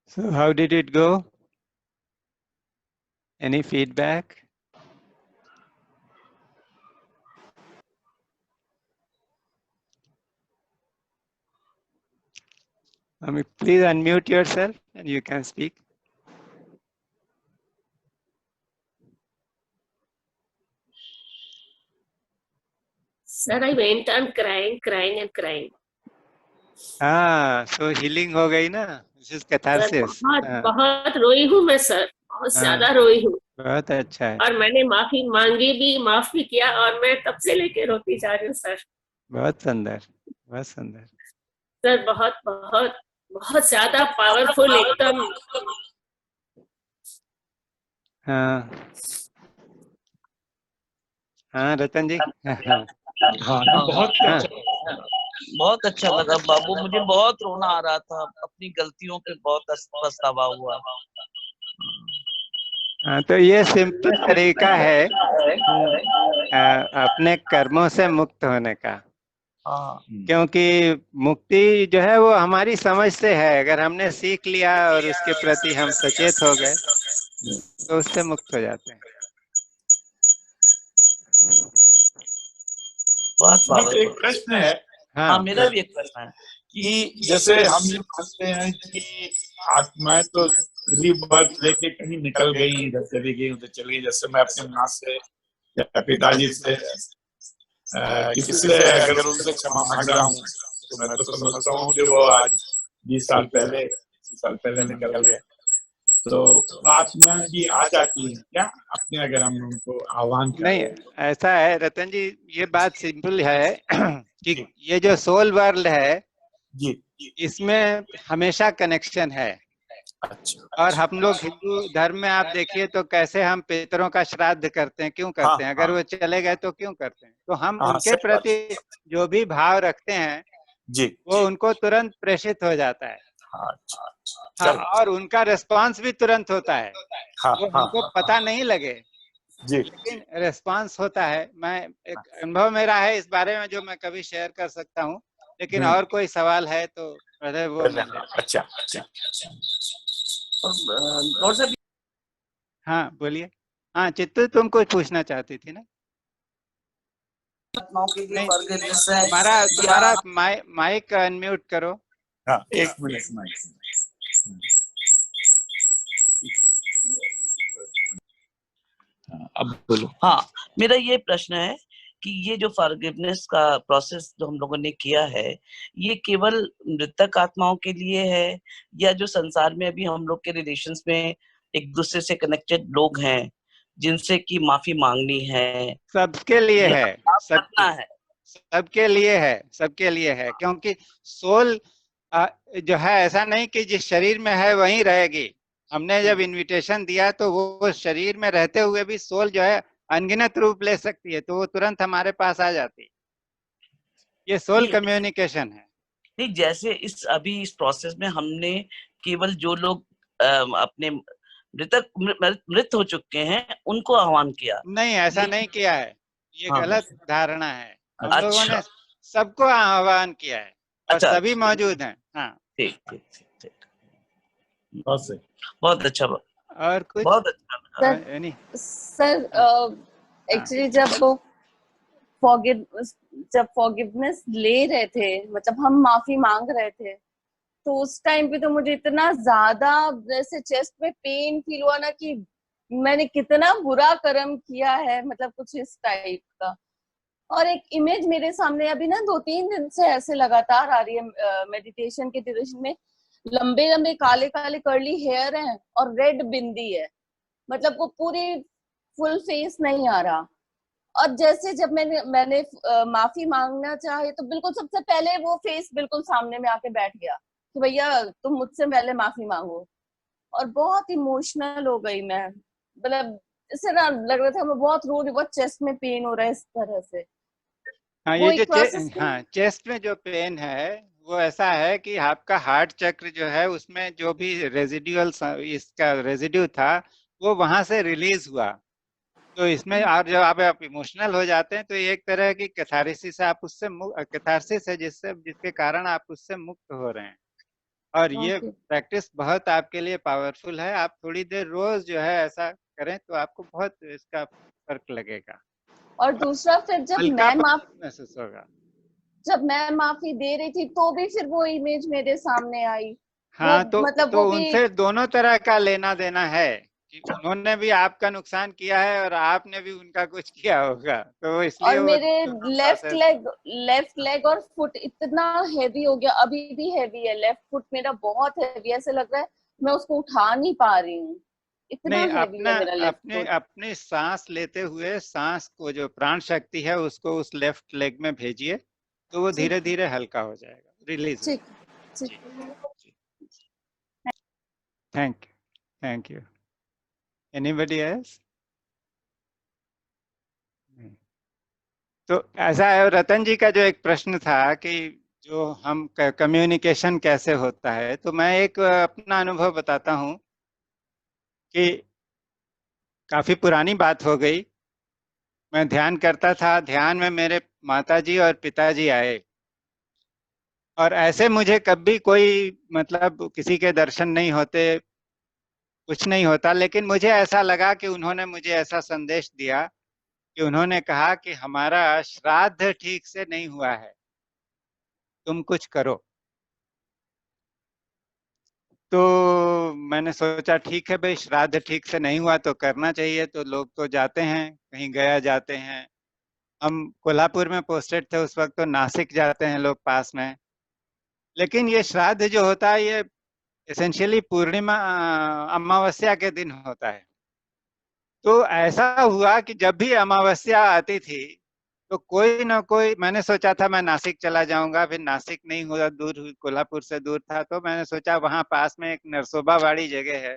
So how did it go? Any feedback? Please unmute yourself and you can speak. Sir, I went on crying and crying. So healing हो गई ना? This is catharsis. बहुत रोई हूँ मैं sir, बहुत ज्यादा रोई हूँ। बहुत अच्छा है। और मैंने माफी मांगी भी, माफ भी किया और मैं तब से लेके रोती जा रही हूँ सर। बहुत सुंदर, बहुत सुंदर। सर बहुत बहुत बहुत ज्यादा पावरफुल एकदम। हाँ हाँ रतन जी। बहुत अच्छा लगा बाबू, मुझे बहुत रोना आ रहा था, अपनी गलतियों पे बहुत पछतावा हुआ। हाँ, तो ये सिंपल तरीका है अपने कर्मों से मुक्त होने का। हाँ क्योंकि मुक्ति जो है वो हमारी समझ से है। अगर हमने सीख लिया और उसके प्रति हम सचेत हो गए तो उससे मुक्त हो जाते हैं। बहुत मेरा तो एक पावरफुल। प्रश्न है हाँ हाँ, मेरा भी एक प्रश्न है कि जैसे हम ये मानते हैं कि आत्माएं तो रीबर्थ लेके कहीं निकल गई, इधर चली गई उधर चली गई। जैसे मैं अपनी माँ से या पिताजी से किसी से अगर उनसे क्षमा मांग रहा हूँ तो मैं तो समझता हूँ कि वो आज 20 साल पहले 30 साल पहले निकल गए। तो आत्मा भी आ जाती है क्या अपने, अगर हम उनको आह्वान नहीं, करें? ऐसा है रतन जी, ये बात सिंपल है कि जी ये जो सोल वर्ल्ड है जी। इसमें हमेशा कनेक्शन है। अच्छा और हम लोग हिंदू धर्म में आप देखिए तो कैसे हम पितरों का श्राद्ध करते हैं, क्यों हाँ करते हैं? अगर हाँ वो चले गए तो क्यों करते हैं? तो हम हाँ, उनके सही बात। प्रति जो भी भाव रखते हैं जी वो उनको तुरंत प्रेषित हो जाता है। हाँ, अच्छा हाँ, चलो। और उनका रिस्पांस भी तुरंत होता है। हाँ वो हाँ हमको हाँ पता नहीं लगे जी लेकिन रिस्पांस होता है। मैं एक अनुभव मेरा है इस बारे में जो मैं कभी शेयर कर सकता हूँ, लेकिन और कोई सवाल है तो पहले वो मैं ले। अच्छा अच्छा। और सर हाँ बोलिए। हाँ चित्तू, तुम कुछ पूछना चाहती थी ना? आत्माओं के लिए नहीं, फॉरगिवनेस है तुम्हारा या तुम्हारा माइक अनम्यूट करो। हाँ, एक मिनट में। अब बोलो। हाँ मेरा ये प्रश्न है कि ये जो फॉरगिवनेस का प्रोसेस जो हम लोगों ने किया है ये केवल मृतक आत्माओं के लिए है या जो संसार में अभी हम लोग के रिलेशंस में एक दूसरे से कनेक्टेड लोग हैं जिनसे की माफी मांगनी है सबके लिए या है, माफ सबके करना है? सबके लिए है, सबके लिए है। क्योंकि सोल जो है ऐसा नहीं कि जिस शरीर में है वहीं रहेगी। हमने जब इनविटेशन दिया तो वो शरीर में रहते हुए भी सोल जो है अनगिनत रूप ले सकती है, तो वो तुरंत हमारे पास आ जाती है। ये सोल नहीं कम्युनिकेशन है। नहीं जैसे इस अभी इस प्रोसेस में हमने केवल जो लोग अपने मृतक मृत हो चुके हैं उनको आह्वान किया। नहीं, ऐसा नहीं लेकिन किया है, ये हाँ गलत धारणा है। हम लोगों अच्छा ने सबको आह्वान किया है और अच्छा सभी अच्छा मौजूद हैं। हाँ, ठीक ठीक ठीक ठीक बहुत सही। बहुत अच्छा और कुछ? बहुत अच्छा लगा। सर नहीं। सर हाँ, एक्चुअली फॉरगिव जब फॉरगिवनेस ले रहे थे, मतलब हम माफी मांग रहे थे, तो उस टाइम पे तो मुझे इतना ज्यादा जैसे चेस्ट में पेन फील हुआ ना कि मैंने कितना बुरा कर्म किया है, मतलब कुछ इस टाइप का। और एक इमेज मेरे सामने अभी ना 2-3 दिन से ऐसे लगातार आ रही है मेडिटेशन के ड्यूरेशन में। लंबे लंबे काले काले कर्ली हेयर हैं और रेड बिंदी है, मतलब वो पूरी फुल फेस नहीं आ रहा। और जैसे जब मैंने मैंने माफी मांगना चाहे तो बिल्कुल सबसे पहले वो फेस बिल्कुल सामने में आके बैठ गया कि भैया तुम मुझसे पहले माफी मांगो। और बहुत इमोशनल हो गई मैं, मतलब इससे ना लग रहा था मैं बहुत रो रही, बहुत चेस्ट में पेन हो रहा है इस तरह से। हाँ, वो ये जो एक प्रोसेस को। हाँ, चेस्ट में जो पेन है वो ऐसा है कि आपका हार्ट चक्र जो है उसमें जो भी रेजिड्यूअल इसका रेजिड्यू था वो वहां से रिलीज हुआ। तो इसमें आप जब आप इमोशनल हो जाते हैं तो ये एक तरह की कैथारसिस है, आप उससे कैथारसिस है जिसके कारण आप उससे मुक्त हो रहे हैं। और ये ओके। प्रैक्टिस बहुत आपके लिए पावरफुल है। आप थोड़ी देर रोज जो है ऐसा करें तो आपको बहुत इसका फर्क लगेगा और और दूसरा फिर हल्का महसूस होगा। जब मैं माफी दे रही थी तो भी फिर वो इमेज मेरे सामने आई। वो हाँ, तो मतलब तो वो भी। उनसे दोनों तरह का लेना देना है कि उन्होंने भी आपका नुकसान किया है और आपने भी उनका कुछ किया होगा, तो इसलिए और वो मेरे दोनों प्रोसेस। लेफ्ट लेग और फुट इतना हैवी हो गया, अभी भी हैवी है। लेफ्ट फुट मेरा बहुत हैवी, ऐसे लग रहा है मैं उसको उठा नहीं पा रही हूँ, इतना नहीं, हैवी अपना है मेरा लेफ्ट अपने फुट। अपने सांस लेते हुए सांस को जो प्राण शक्ति है उसको उस लेफ्ट लेग में भेजिए तो वो ठीक धीरे धीरे हल्का हो जाएगा, रिलीज हो ठीक जाएगा। ठीक। जी जी। Thank you. Anybody else? तो ऐसा है, रतन जी का जो एक प्रश्न था कि जो हम कम्युनिकेशन कैसे होता है, तो मैं एक अपना अनुभव बताता हूँ कि काफी पुरानी बात हो गई। मैं ध्यान करता था, ध्यान में मेरे माताजी और पिताजी आए, और ऐसे मुझे कभी कोई मतलब किसी के दर्शन नहीं होते, कुछ नहीं होता, लेकिन मुझे ऐसा लगा कि उन्होंने मुझे ऐसा संदेश दिया कि उन्होंने कहा कि हमारा श्राद्ध ठीक से नहीं हुआ है, तुम कुछ करो। तो मैंने सोचा ठीक है भाई, श्राद्ध ठीक से नहीं हुआ तो करना चाहिए। तो लोग तो जाते हैं, कहीं गया जाते हैं। हम कोल्हापुर में पोस्टेड थे उस वक्त, तो नासिक जाते हैं लोग पास में। लेकिन ये श्राद्ध जो होता है ये एसेंशियली पूर्णिमा अमावस्या के दिन होता है। तो ऐसा हुआ कि जब भी अमावस्या आती थी तो कोई ना कोई, मैंने सोचा था मैं नासिक चला जाऊंगा, फिर नासिक नहीं हुआ, दूर, कोल्हापुर से दूर था, तो मैंने सोचा वहां पास में एक नरसोबा वाड़ी जगह है,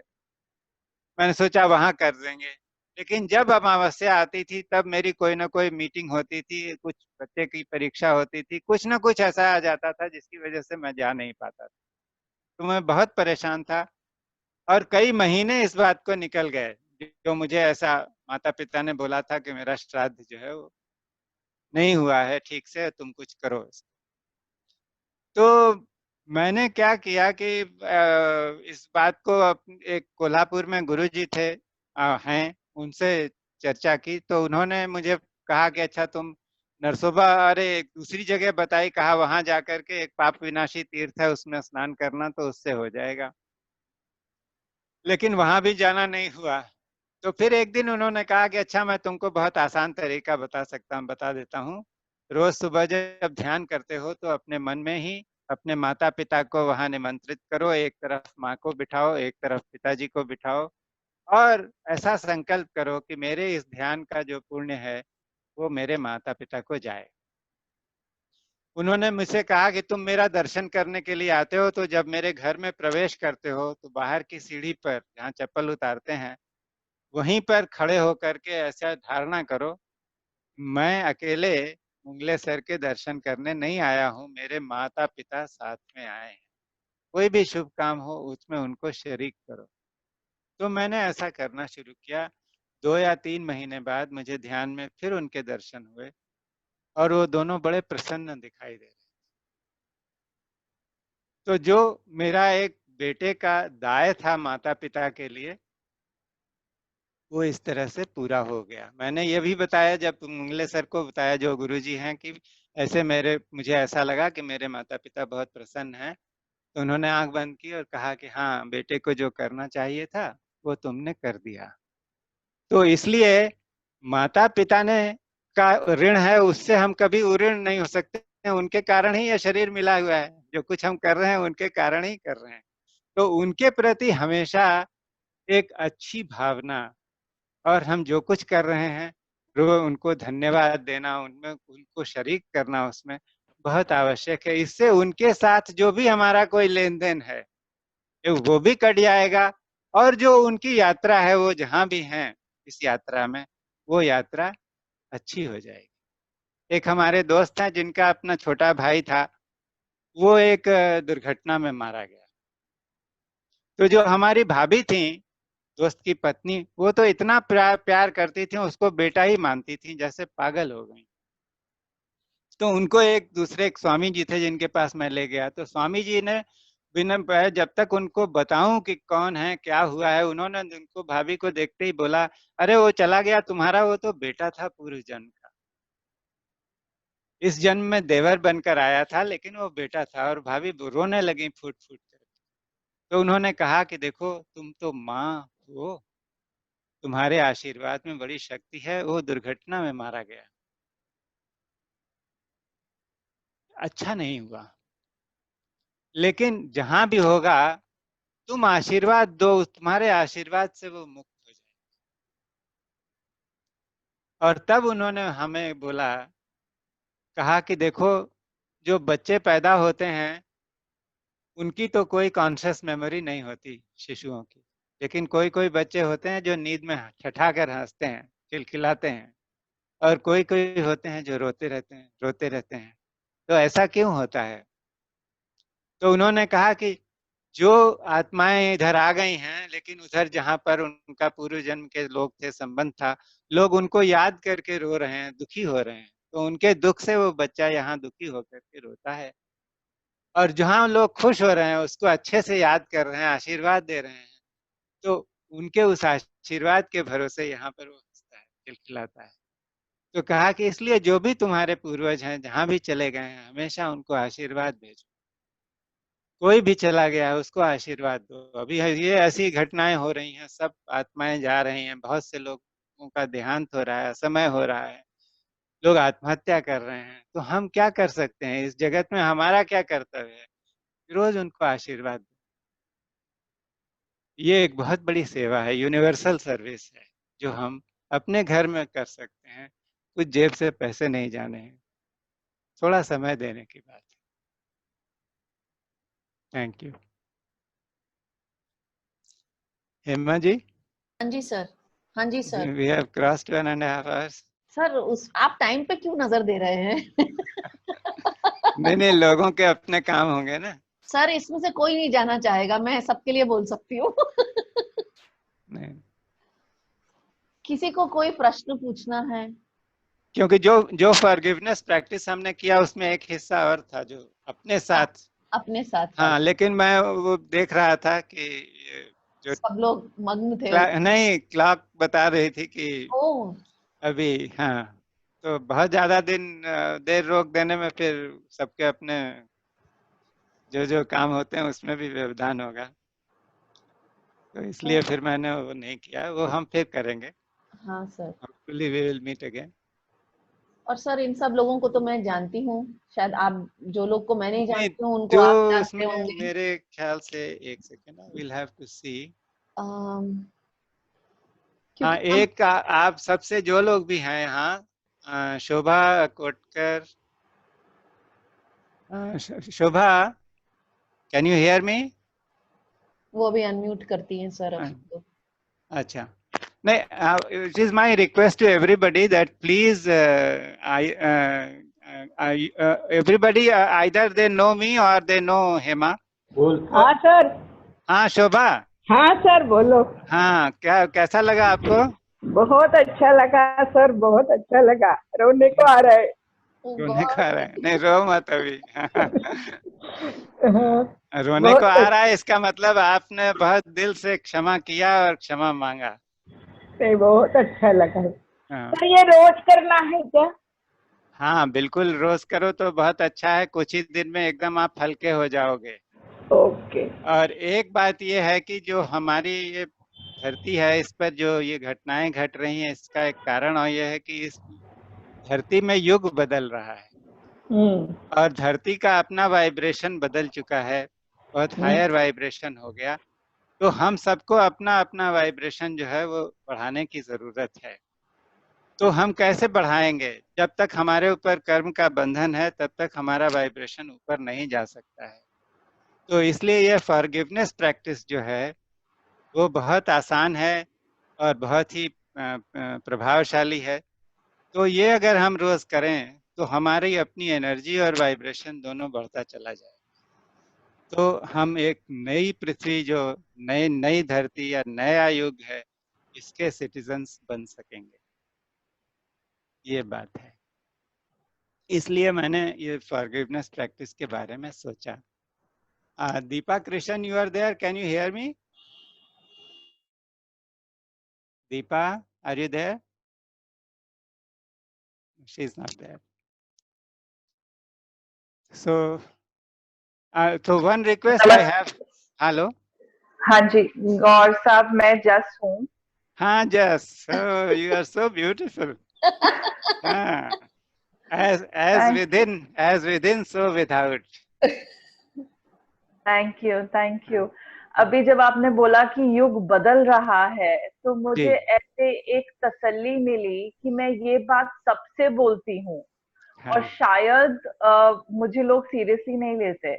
मैंने सोचा वहां कर देंगे। लेकिन जब अमावस्या आती थी तब मेरी कोई ना कोई मीटिंग होती थी, कुछ बच्चे की परीक्षा होती थी, कुछ ना कुछ ऐसा आ जाता था जिसकी वजह से मैं जा नहीं पाता था। तो मैं बहुत परेशान था, और कई महीने इस बात को निकल गए जो मुझे ऐसा माता पिता ने बोला था कि मेरा श्राद्ध जो है वो नहीं हुआ है ठीक से, तुम कुछ करो। तो मैंने क्या किया कि इस बात को एक कोल्हापुर में गुरुजी थे, हैं, उनसे चर्चा की। तो उन्होंने मुझे कहा कि अच्छा तुम नरसोबा, अरे एक दूसरी जगह बताई, कहा वहां जाकर के एक पाप विनाशी तीर्थ है उसमें स्नान करना तो उससे हो जाएगा। लेकिन वहां भी जाना नहीं हुआ। तो फिर एक दिन उन्होंने कहा कि अच्छा मैं तुमको बहुत आसान तरीका बता देता हूँ। रोज सुबह जब ध्यान करते हो तो अपने मन में ही अपने माता पिता को वहां निमंत्रित करो, एक तरफ माँ को बिठाओ, एक तरफ पिताजी को बिठाओ, और ऐसा संकल्प करो कि मेरे इस ध्यान का जो पुण्य है वो मेरे माता पिता को जाए। उन्होंने मुझसे कहा कि तुम मेरा दर्शन करने के लिए आते हो तो जब मेरे घर में प्रवेश करते हो तो बाहर की सीढ़ी पर जहाँ चप्पल उतारते हैं वहीं पर खड़े होकर के ऐसा धारणा करो, मैं अकेले मुंगले सर के दर्शन करने नहीं आया हूँ, मेरे माता पिता साथ में आए हैं। कोई भी शुभ काम हो उसमें उनको शरीक करो। तो मैंने ऐसा करना शुरू किया। 2 या 3 महीने बाद मुझे ध्यान में फिर उनके दर्शन हुए, और वो दोनों बड़े प्रसन्न दिखाई दे रहे। तो जो मेरा एक बेटे का दाय था माता पिता के लिए, वो इस तरह से पूरा हो गया। मैंने ये भी बताया, जब मुंगले सर को बताया जो गुरुजी हैं, कि ऐसे मुझे ऐसा लगा कि मेरे माता पिता बहुत प्रसन्न हैं। तो उन्होंने आंख बंद की और कहा कि हाँ बेटे को जो करना चाहिए था वो तुमने कर दिया। तो इसलिए माता पिता ने का ऋण है, उससे हम कभी उऋण नहीं हो सकते। उनके कारण ही ये शरीर मिला हुआ है, जो कुछ हम कर रहे हैं उनके कारण ही कर रहे हैं। तो उनके प्रति हमेशा एक अच्छी भावना, और हम जो कुछ कर रहे हैं रोज उनको धन्यवाद देना, उनमें उनको शरीक करना उसमें बहुत आवश्यक है। इससे उनके साथ जो भी हमारा कोई लेन देन है वो भी कट जाएगा, और जो उनकी यात्रा है वो जहाँ भी हैं इस यात्रा में, वो यात्रा अच्छी हो जाएगी। एक हमारे दोस्त हैं जिनका अपना छोटा भाई था, वो एक दुर्घटना में मारा गया। तो जो हमारी भाभी थी, दोस्त की पत्नी, वो तो इतना प्यार करती थी, उसको बेटा ही मानती थी, जैसे पागल हो गई। तो उनको एक स्वामी जी थे जिनके पास मैं ले गया। तो स्वामी जी ने बिना जब तक उनको बताऊं कि कौन है क्या हुआ है, उन्होंने उनको भाभी को देखते ही बोला, अरे वो चला गया तुम्हारा, वो तो बेटा था पूर्व जन्म का, इस जन्म में देवर बनकर आया था लेकिन वो बेटा था। और भाभी रोने लगी फूट फूट कर। तो उन्होंने कहा कि देखो तुम तो माँ हो, तुम्हारे आशीर्वाद में बड़ी शक्ति है, वो दुर्घटना में मारा गया, अच्छा नहीं हुआ, लेकिन जहां भी होगा तुम आशीर्वाद दो, तुम्हारे आशीर्वाद से वो मुक्त हो जाए। और तब उन्होंने हमें बोला, कहा कि देखो जो बच्चे पैदा होते हैं उनकी तो कोई कॉन्शियस मेमोरी नहीं होती शिशुओं की, लेकिन कोई कोई बच्चे होते हैं जो नींद में ठठा कर हंसते हैं, खिलखिलाते हैं, और कोई कोई होते हैं जो रोते रहते हैं। तो ऐसा क्यों होता है? तो उन्होंने कहा कि जो आत्माएं इधर आ गई हैं, लेकिन उधर जहां पर उनका पूर्व जन्म के लोग थे, संबंध था, लोग उनको याद करके रो रहे हैं, दुखी हो रहे हैं। तो उनके दुख से वो बच्चा यहाँ दुखी होकर के रोता है। और जहाँ लोग खुश हो रहे हैं, उसको अच्छे से याद कर रहे हैं, आशीर्वाद दे रहे हैं, तो उनके उस आशीर्वाद के भरोसे यहाँ पर वो हंसता है, खिलखिलाता है। तो कहा कि इसलिए जो भी तुम्हारे पूर्वज हैं, जहाँ भी चले गए हैं, हमेशा उनको आशीर्वाद भेजो। कोई भी चला गया है, उसको आशीर्वाद दो। अभी ये ऐसी घटनाएं हो रही हैं, सब आत्माएं जा रही हैं, बहुत से लोगों का देहांत हो रहा है, समय हो रहा है, लोग आत्महत्या कर रहे हैं। तो हम क्या कर सकते हैं इस जगत में? हमारा क्या कर्तव्य है? रोज उनको आशीर्वाद दो। ये एक बहुत बड़ी सेवा है, यूनिवर्सल सर्विस है, जो हम अपने घर में कर सकते हैं। कुछ जेब से पैसे नहीं जाने हैं, थोड़ा समय देने की बात है। Thank you. हेमा जी, हाँ जी सर। हाँ जी sir. We have crossed 1.5 hours. Sir आप टाइम पे क्यों नजर दे रहे हैं? नहीं, लोगों के अपने काम होंगे ना। सर इसमें से कोई नहीं जाना चाहेगा, मैं सबके लिए बोल सकती हूँ। नहीं, किसी को कोई प्रश्न पूछना है? क्योंकि जो जो फॉरगिवनेस प्रैक्टिस हमने किया, उसमें एक हिस्सा और था जो अपने साथ। अपने साथ हाँ, लेकिन मैं वो देख रहा था कि जो सब लोग मग्न थे। नहीं, क्लॉक बता रही थी कि ओह, अभी, हाँ, तो बहुत ज्यादा देर रोक देने में फिर सबके अपने जो जो काम होते हैं उसमें भी व्यवधान होगा। तो इसलिए फिर मैंने वो नहीं किया। वो हम फिर करेंगे। हाँ sir. Hopefully we will meet again. और सर इन सब लोगों को तो मैं जानती हूँ, शायद आप जो लोग को मैं नहीं नहीं, जानती हूँ उनको जो आप जानते उसमें होंगे। मेरे ख्याल से, एक second, we'll have to see. हाँ, क्योंकि हम एक आप सबसे जो लोग भी हैं यहाँ, शोभा कोटकर, शोभा, कैन यू हियर मी? वो अभी अनम्यूट करती हैं सर अभी तो। अच्छा, नहीं, it is my request to everybody that please, everybody, either they know me or they know Hema. बोल। हाँ सर। हाँ शोभा, हाँ सर बोलो। हाँ, कैसा लगा आपको? बहुत अच्छा लगा सर, बहुत अच्छा लगा। रोने को आ रहा है। रोने को आ रहा है? नहीं, रो मत अभी। हाँ, रोने बहुत को आ रहा है, इसका मतलब आपने बहुत दिल से क्षमा किया और क्षमा मांगा। नहीं, बहुत अच्छा लगा है। हाँ, सर ये रोज करना है क्या? हाँ, बिल्कुल, रोज करो तो बहुत अच्छा है। कुछ ही दिन में एकदम आप हल्के हो जाओगे। ओके। और एक बात ये है कि जो हमारी ये धरती है, इस पर जो ये घटनाएं घट रही हैं, इसका एक कारण और ये है कि इस धरती में युग बदल रहा है और धरती का अपना वाइब्रेशन बदल चुका है, बहुत हायर वाइब्रेशन हो गया। तो हम सबको अपना अपना वाइब्रेशन जो है वो बढ़ाने की जरूरत है। तो हम कैसे बढ़ाएंगे? जब तक हमारे ऊपर कर्म का बंधन है, तब तक हमारा वाइब्रेशन ऊपर नहीं जा सकता है। तो इसलिए ये फॉरगिवनेस प्रैक्टिस जो है वो बहुत आसान है और बहुत ही प्रभावशाली है। तो ये अगर हम रोज करें तो हमारी अपनी एनर्जी और वाइब्रेशन दोनों बढ़ता चला जाए। तो हम एक नई पृथ्वी, जो नई धरती या नया युग है, इसके सिटीजन्स बन सकेंगे। ये बात है। इसलिए मैंने ये फॉरगिवनेस प्रैक्टिस के बारे में सोचा। Deepa Krishna, you are there, can you hear me? Deepa, are you there? She is not there. So one request I have. Hello. हाँ जी गौर साहब, मैं जस हूँ। हाँ जस, you are so beautiful. हाँ, as within so without. Thank you, thank you. अभी जब आपने बोला कि युग बदल रहा है, तो मुझे ऐसे एक तसल्ली मिली कि मैं ये बात सबसे बोलती हूँ। हाँ, और शायद मुझे लोग सीरियसली नहीं लेते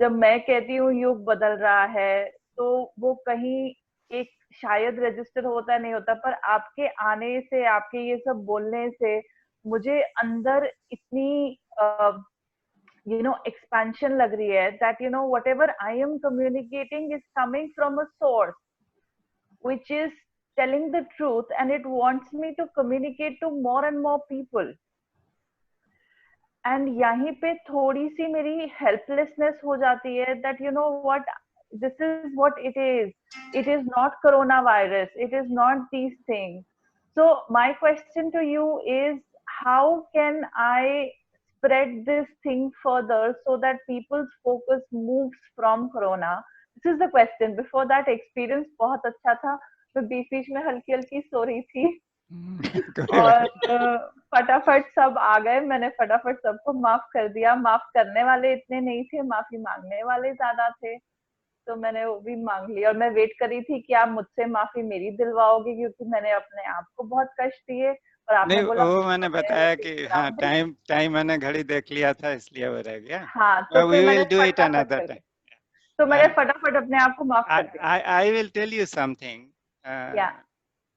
जब मैं कहती हूँ युग बदल रहा है। तो वो कहीं एक शायद रजिस्टर होता नहीं होता, पर आपके आने से, आपके ये सब बोलने से मुझे अंदर इतनी expansion lag rahi hai, that whatever I am communicating is coming from a source which is telling the truth, and it wants me to communicate to more and more people. And yahi pe thodi si meri helplessness ho jati hai, that what, this is what it is not coronavirus, it is not these things. So my question to you is, how can I spread this thing further so that people's focus moves from corona? This is the question. Before that, experience बहुत अच्छा था, मैं बीच में हल्की हल्की सो रही थी और फटाफट सब आ गए, मैंने फटाफट सबको माफ कर दिया. माफ करने वाले इतने नहीं थे, माफी मांगने वाले ज्यादा थे, तो मैंने वो भी मांग ली. और मैं वेट कर रही थी कि आप मुझसे माफी मेरी दिलवाओगे, क्योंकि मैंने अपने आप को बहुत कष्ट दिए. और आपने नहीं, बोला वो मैंने बताया कि हाँ, टाइम मैंने घड़ी देख लिया था, इसलिए वो रह गया. हाँ, तो we will do it another time. तो मैंने फटाफट अपने आप को माफ कर दिया. I will tell you something. Yeah.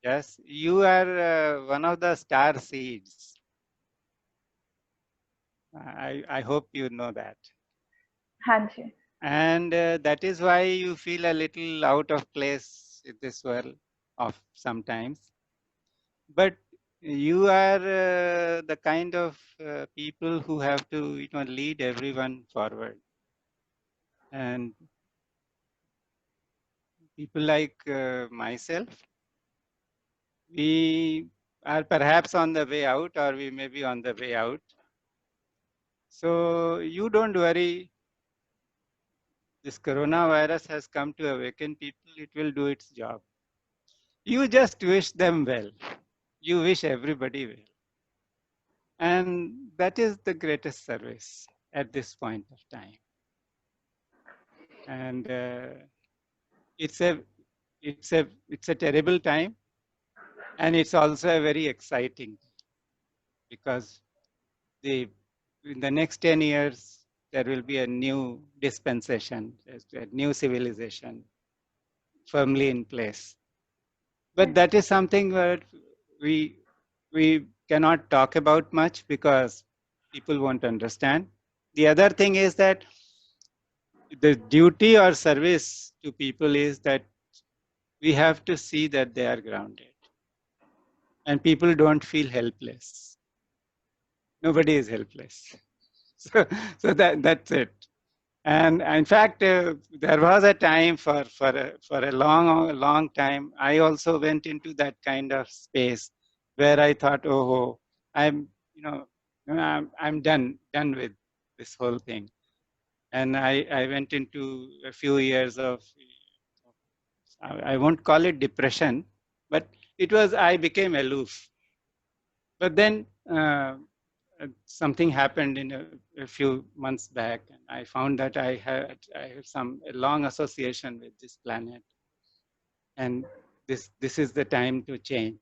Yes, you are one of the star seeds. I hope you know that. हाँ जी. And that is why you feel a little out of place in this world of sometimes. But you are the kind of people who have to lead everyone forward. And people like myself, we are perhaps on the way out, or we may be on the way out. So you don't worry. This coronavirus has come to awaken people. It will do its job. You just wish them well. You wish everybody well. And that is the greatest service at this point of time. And it's a terrible time, and it's also a very exciting, because in the next 10 years there will be a new dispensation, a new civilization firmly in place. But that is something that we cannot talk about much, because people won't understand. The other thing is that the duty or service to people is that we have to see that they are grounded, and people don't feel helpless. Nobody is helpless. So that's it. And in fact, there was a time for a long time, I also went into that kind of space where I thought, oh, I'm done with this whole thing. And I went into a few years of, I won't call it depression, but I became aloof. But then something happened in a few months back, and I found that I had a long association with this planet, and this is the time to change.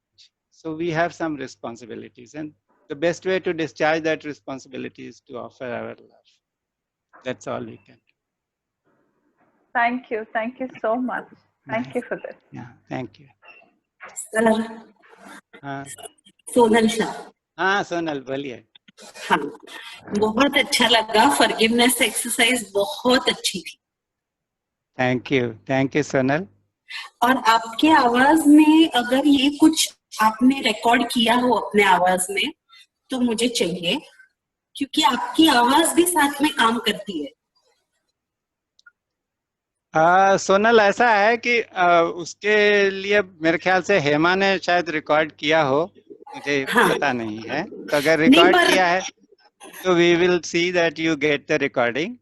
So we have some responsibilities, and the best way to discharge that responsibility is to offer our love. That's all we can do. Thank you so much. Thank you for this. Yeah, thank you. Sir, Sonal Shah. हाँ, सोनल बोलिए. हाँ, बहुत अच्छा लगा. Forgiveness exercise बहुत अच्छी थी. Thank you Sonal. और आपके आवाज में अगर ये कुछ आपने रिकॉर्ड किया हो अपने आवाज में, तो मुझे चाहिए, क्योंकि आपकी आवाज भी साथ में काम करती है. सोनल, ऐसा है कि उसके लिए मेरे ख्याल से हेमा ने शायद रिकॉर्ड किया हो, मुझे पता नहीं है. तो अगर रिकॉर्ड किया है तो we will see that you get the recording.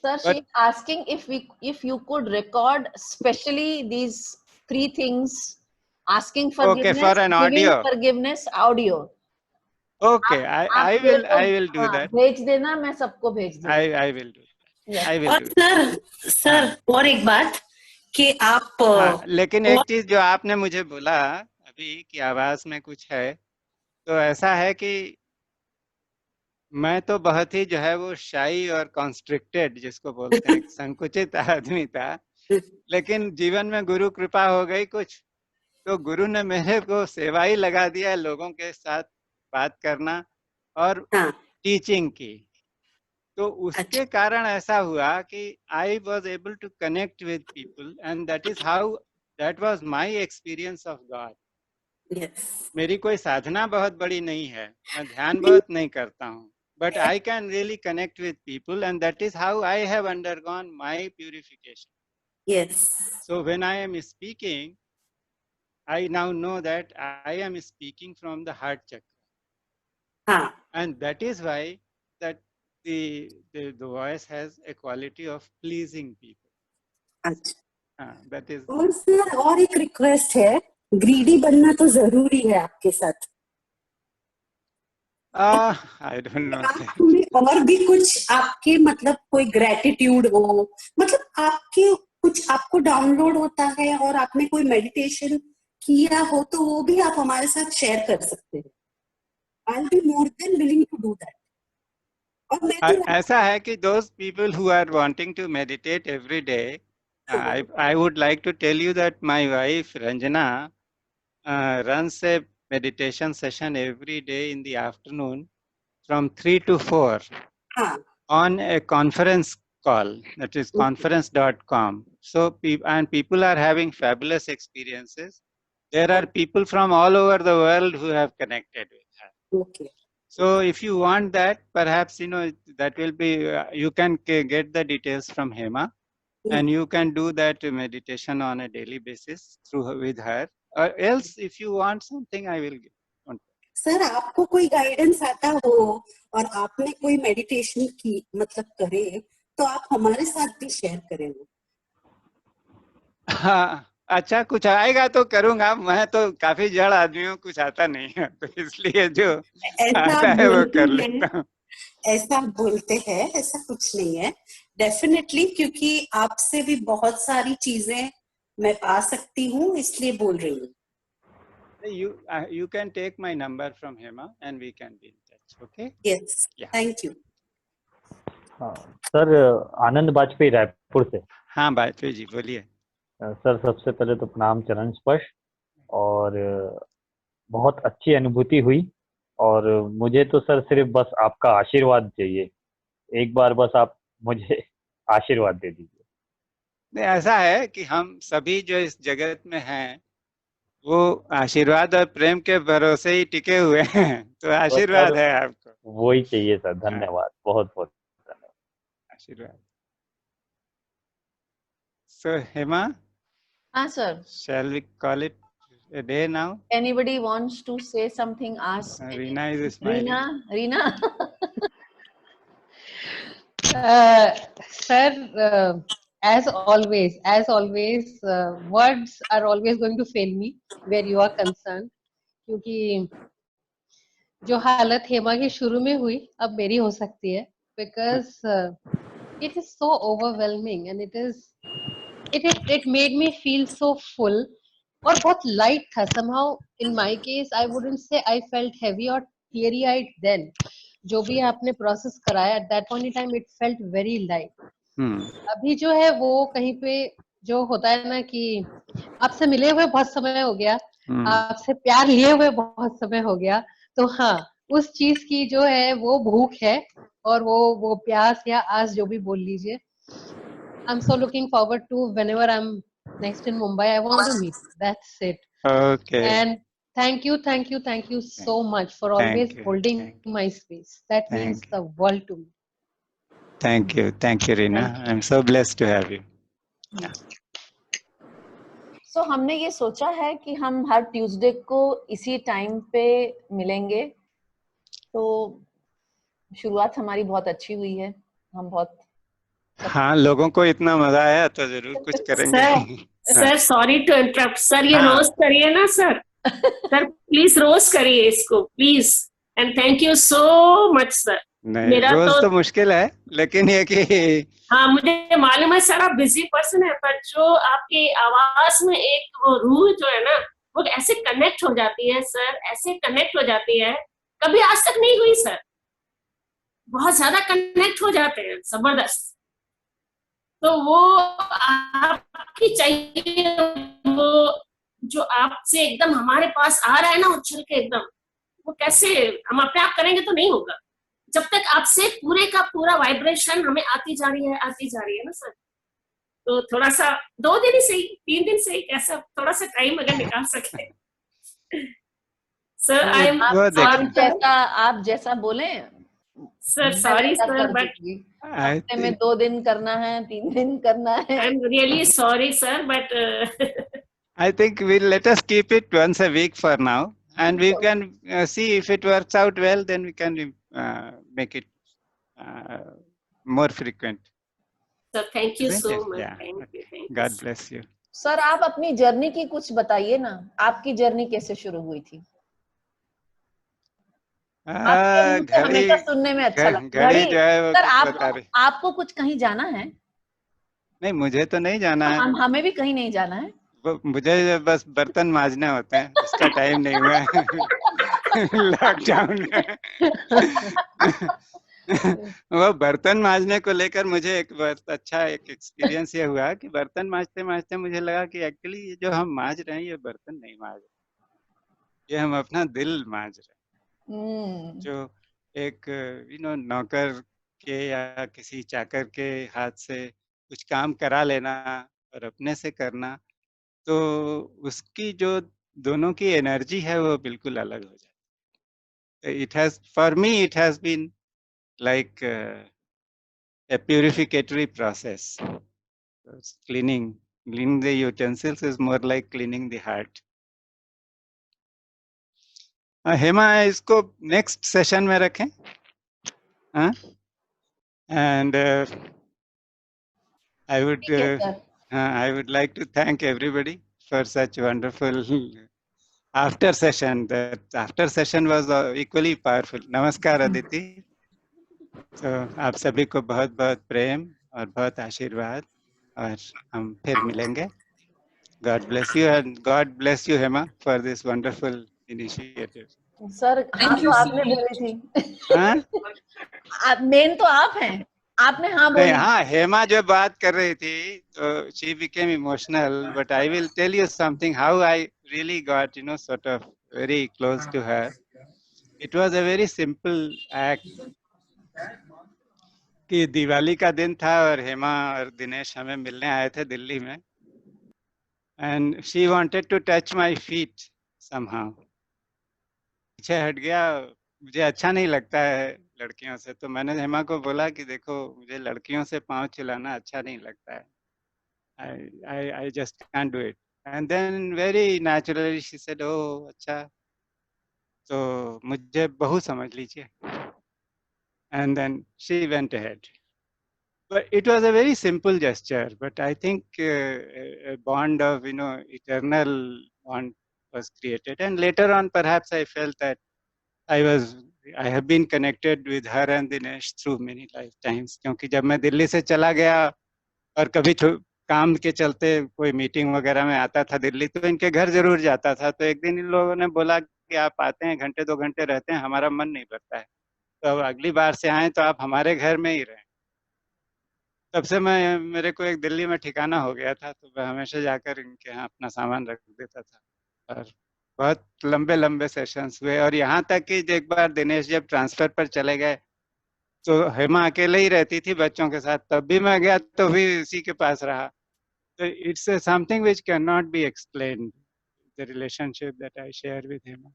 Sir, she is asking if you could record specially these 3 things: asking forgiveness, for an audio. forgiveness, audio. Okay, I will do that. भेज देना, मैं सबको भेज दूंगा. I will do. Yes. I will और do. Sir और एक बात कि आप लेकिन एक चीज जो आपने मुझे बोला अभी कि आवाज में कुछ है, तो ऐसा है कि मैं तो बहुत ही जो है वो शाई और कॉन्स्ट्रिक्टेड जिसको बोलते हैं संकुचित आदमी था, लेकिन जीवन में गुरु कृपा हो गई कुछ, तो गुरु ने मेरे को सेवा ही लगा दिया, लोगों के साथ बात करना और टीचिंग की. तो उसके कारण ऐसा हुआ कि I was able to connect with people and that was my experience of God. मेरी कोई साधना बहुत बड़ी नहीं है, मैं ध्यान बहुत नहीं करता हूँ, but I can really connect with people, and that is how I have undergone my purification. Yes. So when I am speaking, I now know that I am speaking from the heart chakra. And that is why that the voice has a quality of pleasing people. That is. और sir और एक request है, greedy बनना तो जरूरी है आपके साथ. I don't know. और भी कुछ आपके मतलब कोई ग्रेटिट्यूड हो, मतलब आपके कुछ आपको डाउनलोड होता है और आपने कोई मेडिटेशन किया हो तो वो भी आप हमारे साथ शेयर कर सकते हैं. I'll be more than willing to do that. और मैं ऐसा है कि those people who are wanting to meditate every day, I would like to tell you that my wife Ranjana runs a meditation session every day in the afternoon from 3 to 4 on a conference call, that is conference.com. So people are having fabulous experiences. There are people from all over the world who have connected with her. Okay. So if you want that, perhaps that will be you can get the details from Hema, and you can do that meditation on a daily basis with her. Or else, if you want something, I will give. Sir आपको कोई guidance आता हो और आपने कोई meditation की मतलब करे तो आप हमारे साथ भी शेयर करें. हाँ, अच्छा कुछ आएगा तो करूंगा. मैं तो काफी जड़ आदमी हूँ, कुछ आता नहीं है, तो इसलिए जो आता है वो कर लेता हूँ. ऐसा बोलते हैं, ऐसा कुछ नहीं है. डेफिनेटली, क्योंकि आपसे भी बहुत सारी चीजें मैं पा सकती हूँ, इसलिए बोल रही हूँ. You can take my number from Hema and we can be in touch. Okay? Yes. Yeah. Thank you. Sir Anand Bajpai Raipur से. हाँ बाजपेयी जी बोलिए. सर सबसे पहले तो प्रणाम चरण स्पर्श, और बहुत अच्छी अनुभूति हुई, और मुझे तो सर सिर्फ बस आपका आशीर्वाद चाहिए. एक बार बस आप मुझे आशीर्वाद दे दीजिए. नहीं, ऐसा है कि हम सभी जो इस जगत में हैं वो आशीर्वाद और प्रेम के भरोसे ही टिके हुए हैं, तो आशीर्वाद है आपको. वही चाहिए सर. धन्यवाद, बहुत बहुत धन्यवाद. आशीर्वाद. So Hema, sir, shall we call it a day now? Anybody wants to say something? Ask. Reena is smiling. Reena. Sir, as always, words are always going to fail me where you are concerned. क्योंकि जो हालत हेमा की शुरू में हुई अब मेरी हो सकती है, because it is so overwhelming and it made me feel so full और बहुत light था. Somehow in my case I wouldn't say I felt heavy or teary eyed then. जो भी आपने प्रोसेस कराया at that point in time it felt very light. अभी जो है वो कहीं पे जो होता है ना कि आपसे मिले हुए बहुत समय हो गया, आपसे प्यार लिए हुए बहुत समय हो गया, तो हाँ उस चीज की जो है वो भूख है और वो प्यास या आस जो भी बोल लीजिए. I'm so looking forward to whenever I'm next in Mumbai. I want to meet. That's it. Okay. And thank you so much for always holding my space. That means the world to me. Thank you, Reena. I'm so blessed to have you. So हमने ये सोचा है कि हम हर Tuesday को इसी time पे मिलेंगे. तो शुरुआत हमारी बहुत अच्छी हुई है. हम बहुत हाँ, लोगों को इतना मजा आया तो जरूर कुछ करेंगे. Sir sorry to interrupt sir, ये रोज करिए ना सर. सर प्लीज रोज करिए इसको please. And thank you so much sir. नहीं, रोज तो मुश्किल है, लेकिन ये कि हाँ मुझे मालूम है सर आप बिजी पर्सन है, पर जो आपकी आवाज में एक वो रूह जो है ना वो ऐसे कनेक्ट हो जाती है सर, ऐसे कनेक्ट हो जाती है, कभी आज तक नहीं हुई सर. बहुत ज्यादा कनेक्ट हो जाते हैं, जबरदस्त. तो वो आपकी चाहिए, वो जो आपसे एकदम हमारे पास आ रहा है ना उछल के एकदम, वो कैसे हम अपने आप करेंगे तो नहीं होगा. जब तक आपसे पूरे का पूरा वाइब्रेशन हमें आती जा रही है ना सर। तो थोड़ा सा 2 दिन ही सही, 3 दिन सही, कैसा थोड़ा सा टाइम अगर निकाल सके सर। आई एम आप जैसा बोले सर, सॉरी सर, बट हफ्ते में 2 दिन करना है, 3 दिन करना है। I am really sorry sir, but I think let us keep it once a week for now, and we can see if it works out well, then we can make it more frequent. Sir, thank you so much. Yeah. Thank you. God bless you. Sir, आप अपनी journey की कुछ बताइए ना, आपकी journey कैसे शुरू हुई थी? हमेशा सुनने में अच्छा लगता है। सर, आपको कुछ कहीं जाना है? नहीं, मुझे तो नहीं जाना है। हमें भी कहीं नहीं जाना है। मुझे बस बर्तन मांजने होते हैं, इसका टाइम नहीं हुआ है लॉकडाउन में। वो बर्तन मांजने को लेकर मुझे एक बहुत अच्छा एक एक्सपीरियंस ये हुआ कि बर्तन मांजते मांजते मुझे लगा कि एक्चुअली ये जो हम मांज रहे हैं ये बर्तन नहीं मांज रहे, ये हम अपना दिल मांज रहे हैं। जो एक नौकर के या किसी चाकर के हाथ से कुछ काम करा लेना और अपने से करना, तो उसकी जो दोनों की एनर्जी है वो बिल्कुल अलग हो जाती है। It has, for me, it has been like a purificatory process. Cleaning the utensils is more like cleaning the heart. Hema, इसको नेक्स्ट सेशन में रखें, and I would like to thank everybody for such wonderful after session. That after session was equally powerful. नमस्कार अदिति। तो आप सभी को बहुत बहुत प्रेम और बहुत आशीर्वाद, और हम फिर मिलेंगे। God bless you, and God bless you, Hema, for this wonderful initiative. Sir, हाँ तो आपने बोली थी। मेन तो आप हैं, आपने हाँ बोली। हाँ, हेमा जो बात कर रही थी, तो she became emotional, but I will tell you something how I really got, sort of very close to her. It was a very simple act. कि दिवाली का दिन था और हेमा और दिनेश हमें मिलने आए थे दिल्ली में, and she wanted to touch my feet somehow. पीछे हट गया, मुझे अच्छा नहीं लगता है लड़कियों से, तो मैंने हेमा को बोला कि देखो, मुझे लड़कियों से पाँव छिलाना अच्छा नहीं लगता है, I just can't do it. And then very naturally she said, oh अच्छा, तो मुझे बहू समझ लीजिए। And then she went ahead. But it was a very simple gesture, but I think a bond of, eternal bond was created. And later on, perhaps I felt that I have been connected with her and Dinesh through many lifetimes. क्योंकि जब मैं दिल्ली से चला गया और कभी काम के चलते कोई मीटिंग वगैरह में आता था दिल्ली, तो इनके घर जरूर जाता था। तो एक दिन इन लोगों ने बोला कि आप आते हैं, घंटे 2 घंटे रहते हैं, हमारा मन नहीं भरता है, तो अब अगली बार से आए तो आप हमारे घर में ही रहें। तब से मेरे को एक दिल्ली में ठिकाना हो गया था, तो मैं हमेशा जाकर इनके यहाँ अपना सामान रख देता था, और बहुत लंबे लंबे सेशंस हुए। और यहाँ तक कि एक बार दिनेश जब ट्रांसफर पर चले गए, तो हेमा अकेले ही रहती थी बच्चों के साथ, तब भी मैं गया तो भी इसी के पास रहा। तो it's something which can not be explained, the relationship that I share with Hema,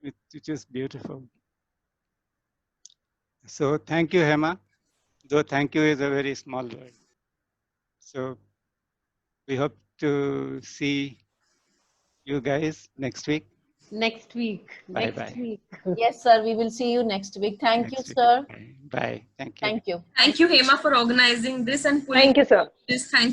it is beautiful. So thank you Hema, though thank you is a very small word. So we hope to see you guys next week. Next week. Yes, sir. We will see you next week. Thank you, sir. Bye. Thank you. Thank you. Thank you, Hema, for organizing this and pulling Thank you, sir. this. Thank